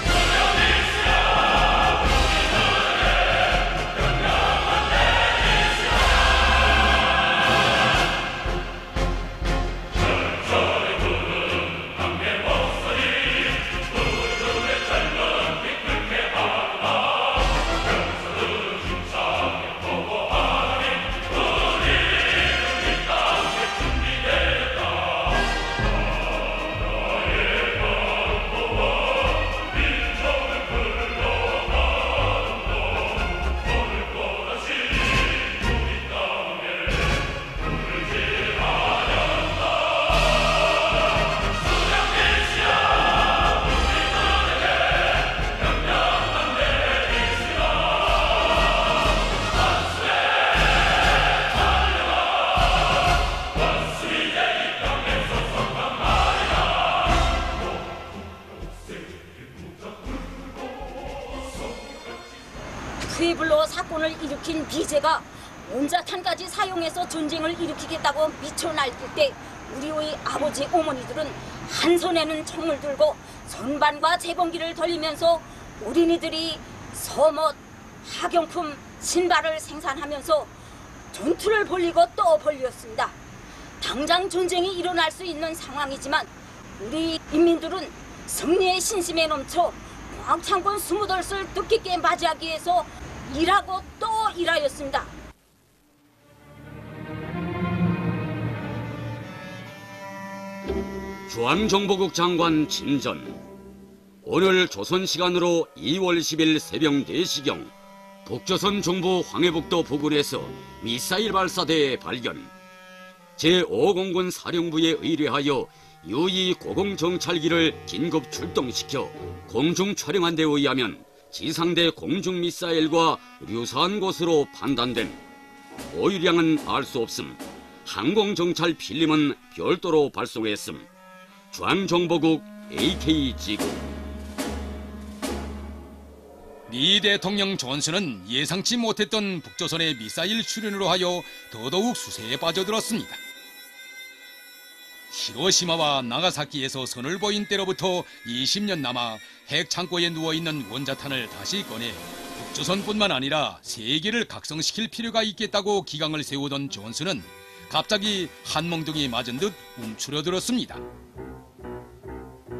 [SPEAKER 4] 푸에블로 사건을 일으킨 비제가 온자탄까지 사용해서 전쟁을 일으키겠다고 미쳐 날뛸 때 우리의 아버지 어머니들은 한 손에는 총을 들고 선반과 재봉기를 돌리면서 어린이들이 서못, 학용품, 신발을 생산하면서 전투를 벌리고 또 벌렸습니다. 당장 전쟁이 일어날 수 있는 상황이지만 우리 인민들은 승리의 신심에 넘쳐 광창군 20돌을 뜻깊게 맞이하기 위해서 일하고 또 일하였습니다.
[SPEAKER 5] 중앙정보국 장관 진전. 오늘 조선 시간으로 2월 10일 새벽 4시경 북조선 중부 황해북도 부근에서 미사일 발사대 발견. 제5공군 사령부에 의뢰하여 유이 고공정찰기를 긴급 출동시켜 공중 촬영한 데 의하면 지상대 공중 미사일과 유사한 것으로 판단됨. 보유량은 알 수 없음. 항공정찰 필름은 별도로 발송했음. 중앙정보국 AK 지구.
[SPEAKER 1] 리 대통령 존슨은 예상치 못했던 북조선의 미사일 출현으로 하여 더더욱 수세에 빠져들었습니다. 히로시마와 나가사키에서 선을 보인 때로부터 20년 남아 핵 창고에 누워있는 원자탄을 다시 꺼내 북조선뿐만 아니라 세계를 각성시킬 필요가 있겠다고 기강을 세우던 존슨은 갑자기 한몽둥이 맞은 듯 움츠러들었습니다.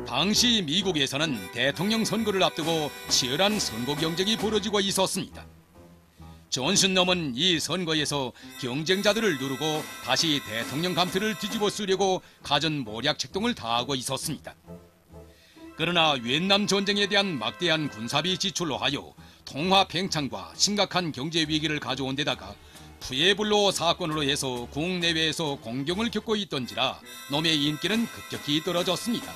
[SPEAKER 1] 당시 미국에서는 대통령 선거를 앞두고 치열한 선거 경쟁이 벌어지고 있었습니다. 존슨 놈은 이 선거에서 경쟁자들을 누르고 다시 대통령 감투를 뒤집어 쓰려고 갖은 모략 책동을 다하고 있었습니다. 그러나 위et남 전쟁에 대한 막대한 군사비 지출로 하여 통화 팽창과 심각한 경제 위기를 가져온 데다가 푸에블로 사건으로 해서 국내외에서 공경을 겪고 있던지라 놈의 인기는 급격히 떨어졌습니다.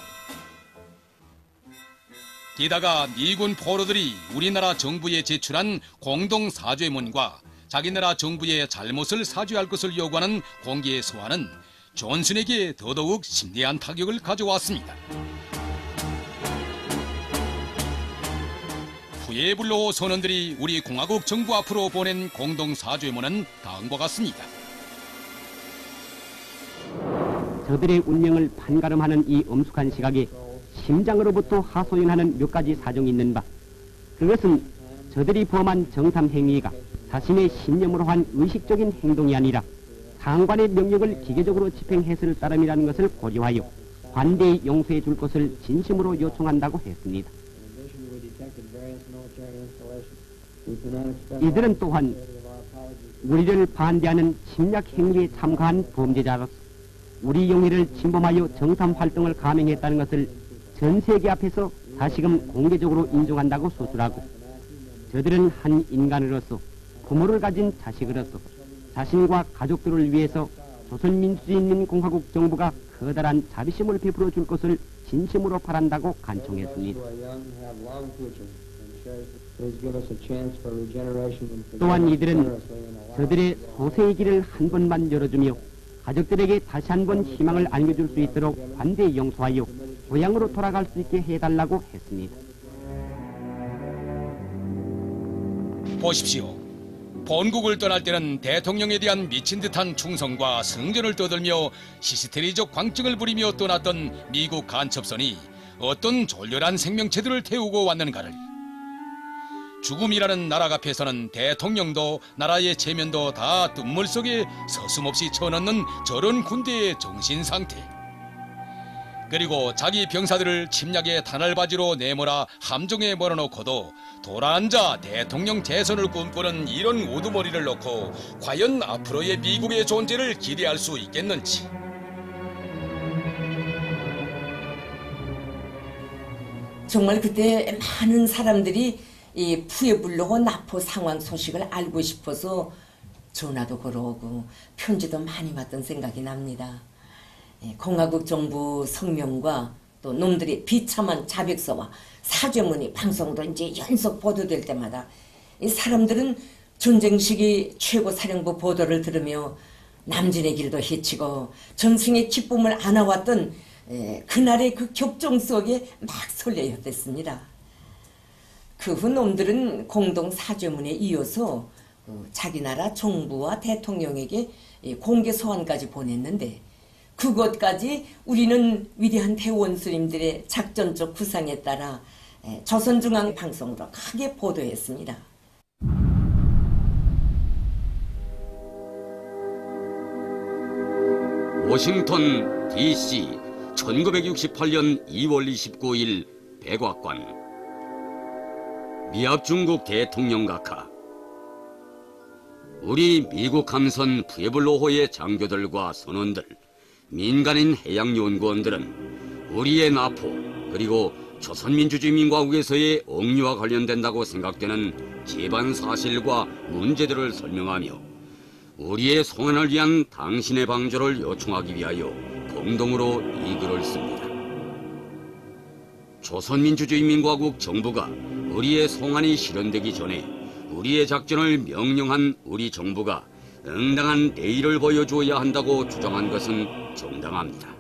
[SPEAKER 1] 게다가 미군 포로들이 우리나라 정부에 제출한 공동 사죄문과 자기 나라 정부의 잘못을 사죄할 것을 요구하는 공개 서한은 존슨에게 더더욱 심대한 타격을 가져왔습니다. 푸에블로 선원들이 우리 공화국 정부 앞으로 보낸 공동 사죄문은 다음과 같습니다.
[SPEAKER 18] 저들의 운명을 판가름하는 이 엄숙한 시각에 심장으로부터 하소연하는 몇 가지 사정이 있는 바, 그것은 저들이 범한 정탐 행위가 자신의 신념으로 한 의식적인 행동이 아니라 상관의 명령을 기계적으로 집행했을 따름이라는 것을 고려하여 관대히 용서해 줄 것을 진심으로 요청한다고 했습니다. 이들은 또한 우리를 반대하는 침략 행위에 참가한 범죄자로서 우리 용의를 침범하여 정탐 활동을 감행했다는 것을 전 세계 앞에서 다시금 공개적으로 인정한다고 소술하고, 저들은 한 인간으로서 부모를 가진 자식으로서 자신과 가족들을 위해서 조선민주주의인민공화국 정부가 커다란 자비심을 베풀어 줄 것을 진심으로 바란다고 간청했습니다. 또한 이들은 저들의 소생의 길을 한 번만 열어주며 가족들에게 다시 한번 희망을 안겨줄 수 있도록 관대히 용서하여 고향으로 돌아갈 수 있게 해달라고 했습니다.
[SPEAKER 1] 보십시오. 본국을 떠날 때는 대통령에 대한 미친 듯한 충성과 승전을 떠들며 히스테리적 광증을 부리며 떠났던 미국 간첩선이 어떤 졸렬한 생명체들을 태우고 왔는가를, 죽음이라는 나락 앞에서는 대통령도 나라의 체면도 다 뜬물 속에 서슴없이 쳐넣는 저런 군대의 정신상태, 그리고 자기 병사들을 침략의 탄알바지로 내몰아 함정에 몰아놓고도 돌아앉아 대통령 재선을 꿈꾸는 이런 우두머리를 놓고 과연 앞으로의 미국의 존재를 기대할 수 있겠는지.
[SPEAKER 6] 정말 그때 많은 사람들이 이 푸에블로 나포 상황 소식을 알고 싶어서 전화도 걸어오고 편지도 많이 받던 생각이 납니다. 공화국 정부 성명과 또 놈들의 비참한 자백서와 사죄문이 방송으로 이제 연속 보도될 때마다 이 사람들은 전쟁 시기 최고사령부 보도를 들으며 남진의 길도 헤치고 전승의 기쁨을 안아왔던 그날의 그 격정 속에 막 설레었댔습니다. 그 후 놈들은 공동 사죄문에 이어서 자기 나라 정부와 대통령에게 공개 소환까지 보냈는데, 그것까지 우리는 위대한 대원수님들의 작전적 구상에 따라 조선중앙방송으로 크게 보도했습니다.
[SPEAKER 5] 워싱턴 DC 1968년 2월 29일 백악관. 미합 중국 대통령 각하. 우리 미국 함선 푸에블로호의 장교들과 선원들, 민간인 해양연구원들은 우리의 나포 그리고 조선민주주의민국에서의 억류와 관련된다고 생각되는 기반 사실과 문제들을 설명하며 우리의 송환을 위한 당신의 방조를 요청하기 위하여 공동으로 이 글을 씁니다. 조선민주주의민국국 정부가 우리의 송환이 실현되기 전에 우리의 작전을 명령한 우리 정부가 응당한 대의를 보여주어야 한다고 주장한 것은 정당합니다.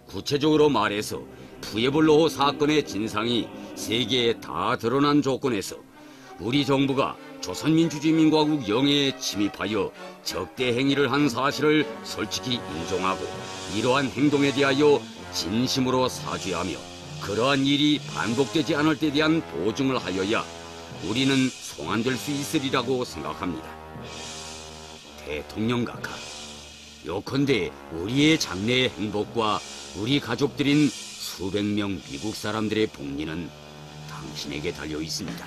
[SPEAKER 5] 구체적으로 말해서 푸에블로호 사건의 진상이 세계에 다 드러난 조건에서 우리 정부가 조선민주주의민국국 영해에 침입하여 적대 행위를 한 사실을 솔직히 인정하고 이러한 행동에 대하여 진심으로 사죄하며 그러한 일이 반복되지 않을 때 대한 보증을 하여야 우리는 송환될 수 있으리라고 생각합니다. 대통령 각하, 요컨대 우리의 장래의 행복과 우리 가족들인 수백 명 미국 사람들의 복리는 당신에게 달려 있습니다.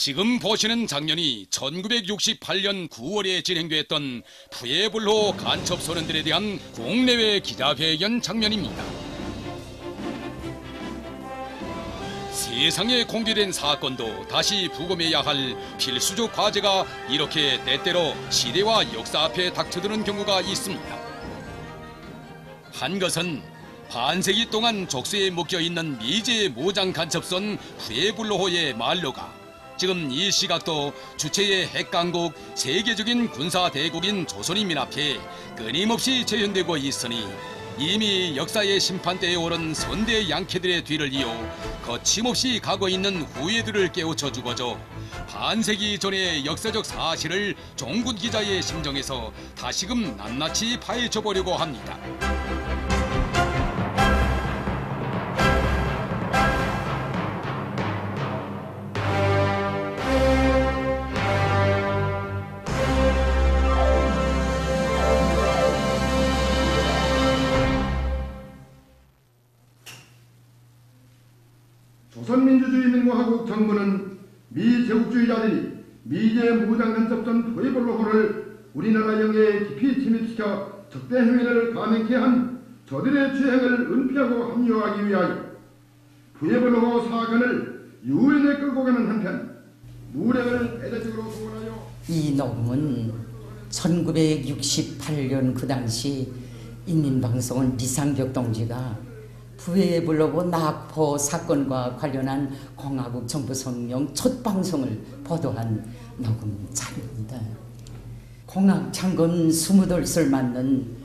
[SPEAKER 1] 지금 보시는 장면이 1968년 9월에 진행됐던 푸에블로 간첩 소년들에 대한 국내외 기자회견 장면입니다. 세상에 공개된 사건도 다시 부검해야 할 필수적 과제가 이렇게 때때로 시대와 역사 앞에 닥쳐드는 경우가 있습니다. 한 것은 반세기 동안 족쇄에 묶여있는 미제 무장 간첩선 푸에블로호의 말로가 지금 이 시각도 주체의 핵강국 세계적인 군사대국인 조선인민 앞에 끊임없이 재현되고 있으니 이미 역사의 심판대에 오른 선대 양캐들의 뒤를 이어 거침없이 가고 있는 후예들을 깨우쳐주고자 반세기 전의 역사적 사실을 종군 기자의 심정에서 다시금 낱낱이 파헤쳐보려고 합니다.
[SPEAKER 2] 조선민주주의민주화국 정부는 미제국주의자들이 미제 무장간첩선 푸에블로호를 우리나라 영해에 깊이 침입시켜 적대 행위를 감행케 한 저들의 죄행을 은폐하고 합리화하기 위하여 푸에블로호 사건을 유엔에 끌고 가는 한편 무력을 대대적으로 동원하여
[SPEAKER 3] 이 녹음은 1968년 그 당시 인민방송은 리상벽 동지가 푸에블로호 납포 사건과 관련한 공화국 정부 성명 첫 방송을 보도한 녹음 자료입니다. 공학 창건 28설 맞는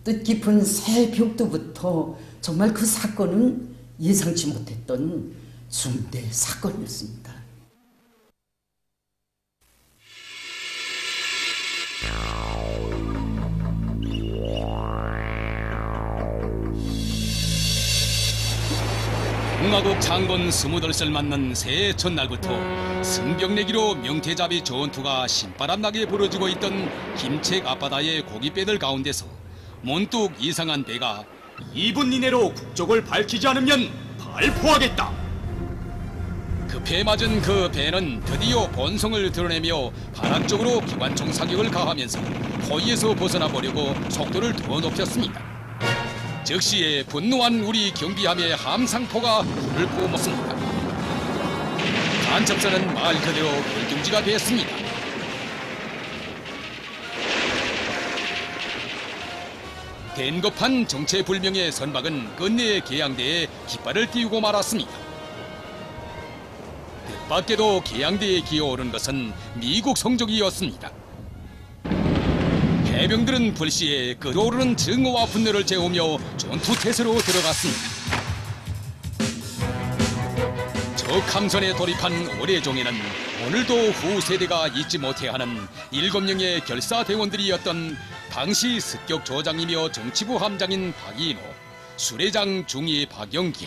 [SPEAKER 3] 뜻깊은 새벽도부터 정말 그 사건은 예상치 못했던 중대 사건이었습니다.
[SPEAKER 1] 공화국 창건 28살 맞는 새해 첫날부터 승병내기로 명태잡이 전투가 신바람나게 벌어지고 있던 김책 앞바다의 고깃배들 가운데서 문득 이상한 배가
[SPEAKER 7] 2분 이내로 국적을 밝히지 않으면 발포하겠다.
[SPEAKER 1] 급해 맞은 그 배는 드디어 본성을 드러내며 발악적으로 기관총 사격을 가하면서 포위에서 벗어나 보려고 속도를 더 높였습니다. 즉시에 분노한 우리 경비함의 함상포가 불을 뿜었습니다. 간첩선은 말 그대로 굴둥지가 됐습니다. 댄급한 정체불명의 선박은 끝내 계양대에 깃발을 띄우고 말았습니다. 뜻밖에도 계양대에 기어오른 것은 미국 성적이었습니다. 해병들은 불시에 끓어오르는 증오와 분노를 재우며 전투태세로 들어갔습니다. 적 함선에 돌입한 오래종에는 오늘도 후세대가 잊지 못해야 하는 7명의 결사대원들이었던 당시 습격조장이며 정치부 함장인 박인호, 수레장 중위 박영길,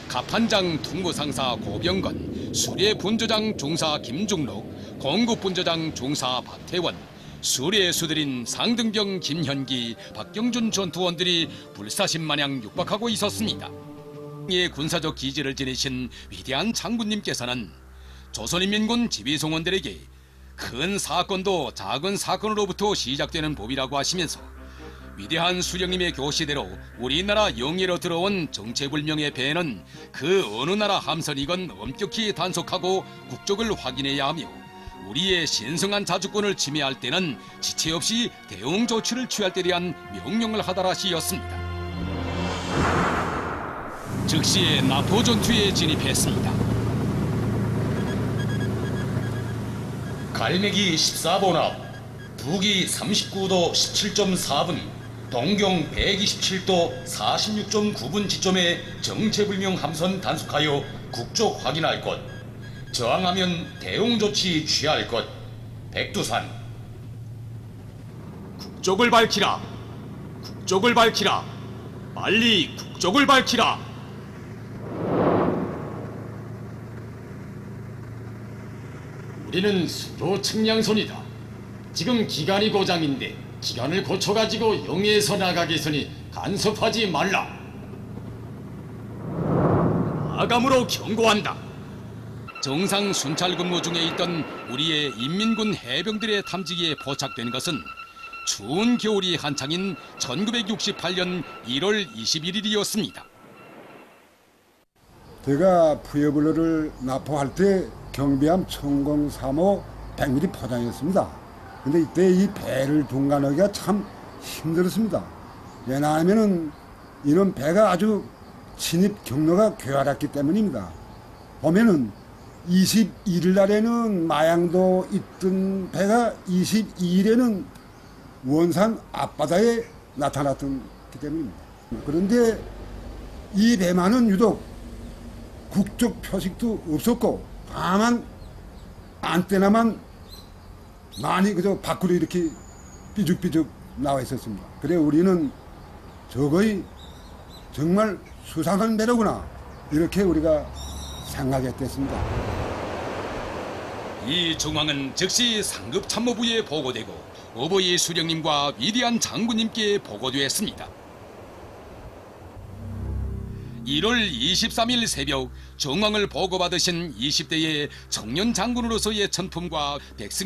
[SPEAKER 1] 갑판장 퉁무상사 고병건, 수레분조장 중사 김중록, 공급분조장 중사 박태원, 수레수들인 상등병 김현기, 박경준 전투원들이 불사신마냥 육박하고 있었습니다. 이 군사적 기지를 지니신 위대한 장군님께서는 조선인민군 지휘송원들에게 큰 사건도 작은 사건으로부터 시작되는 법이라고 하시면서 위대한 수령님의 교시대로 우리나라 영해로 들어온 정체불명의 배는 그 어느 나라 함선이건 엄격히 단속하고 국적을 확인해야 하며 우리의 신성한 자주권을 침해할 때는 지체 없이 대응 조치를 취할 때 대한 명령을 하다라 시였습니다. 즉시에 나포 전투에 진입했습니다.
[SPEAKER 9] 갈매기 14번 앞, 북위 39도 17.4분, 동경 127도 46.9분 지점에 정체불명 함선 단속하여 국적 확인할 것, 저항하면 대응 조치 취할 것. 백두산.
[SPEAKER 7] 국적을 밝히라. 국적을 밝히라. 빨리 국적을 밝히라.
[SPEAKER 11] 우리는 수로 측량선이다. 지금 기관이 고장인데 기관을 고쳐가지고 영해에서 나가겠으니 간섭하지 말라.
[SPEAKER 7] 마감으로 경고한다.
[SPEAKER 1] 정상 순찰 근무 중에 있던 우리의 인민군 해병들의 탐지기에 포착된 것은 추운 겨울이 한창인 1968년 1월 21일이었습니다.
[SPEAKER 2] 제가 푸에블로를 납포할 때 경비함 천공 3호 100mm 포장이었습니다. 근데 이때 이 배를 동간하기가 참 힘들었습니다. 왜냐하면은 이런 배가 아주 진입 경로가 괴활했기 때문입니다. 보면은 21일 날에는 마양도 있던 배가 22일에는 원산 앞바다에 나타났기 때문입니다. 그런데 이 배만은 유독 국적 표식도 없었고 다만 안테나만 많이 그저 밖으로 이렇게 삐죽삐죽 나와 있었습니다. 그래 우리는 저거의 정말 수상한 배로구나 이렇게 우리가 생각했습니다.
[SPEAKER 1] 이 정황은 즉시 상급 참모부에 보고되고 어버이 수령님과 위대한 장군님께 보고되었습니다. 1월 23일 새벽 정황을 보고받으신 20대의 청년 장군으로서의 천품과 백승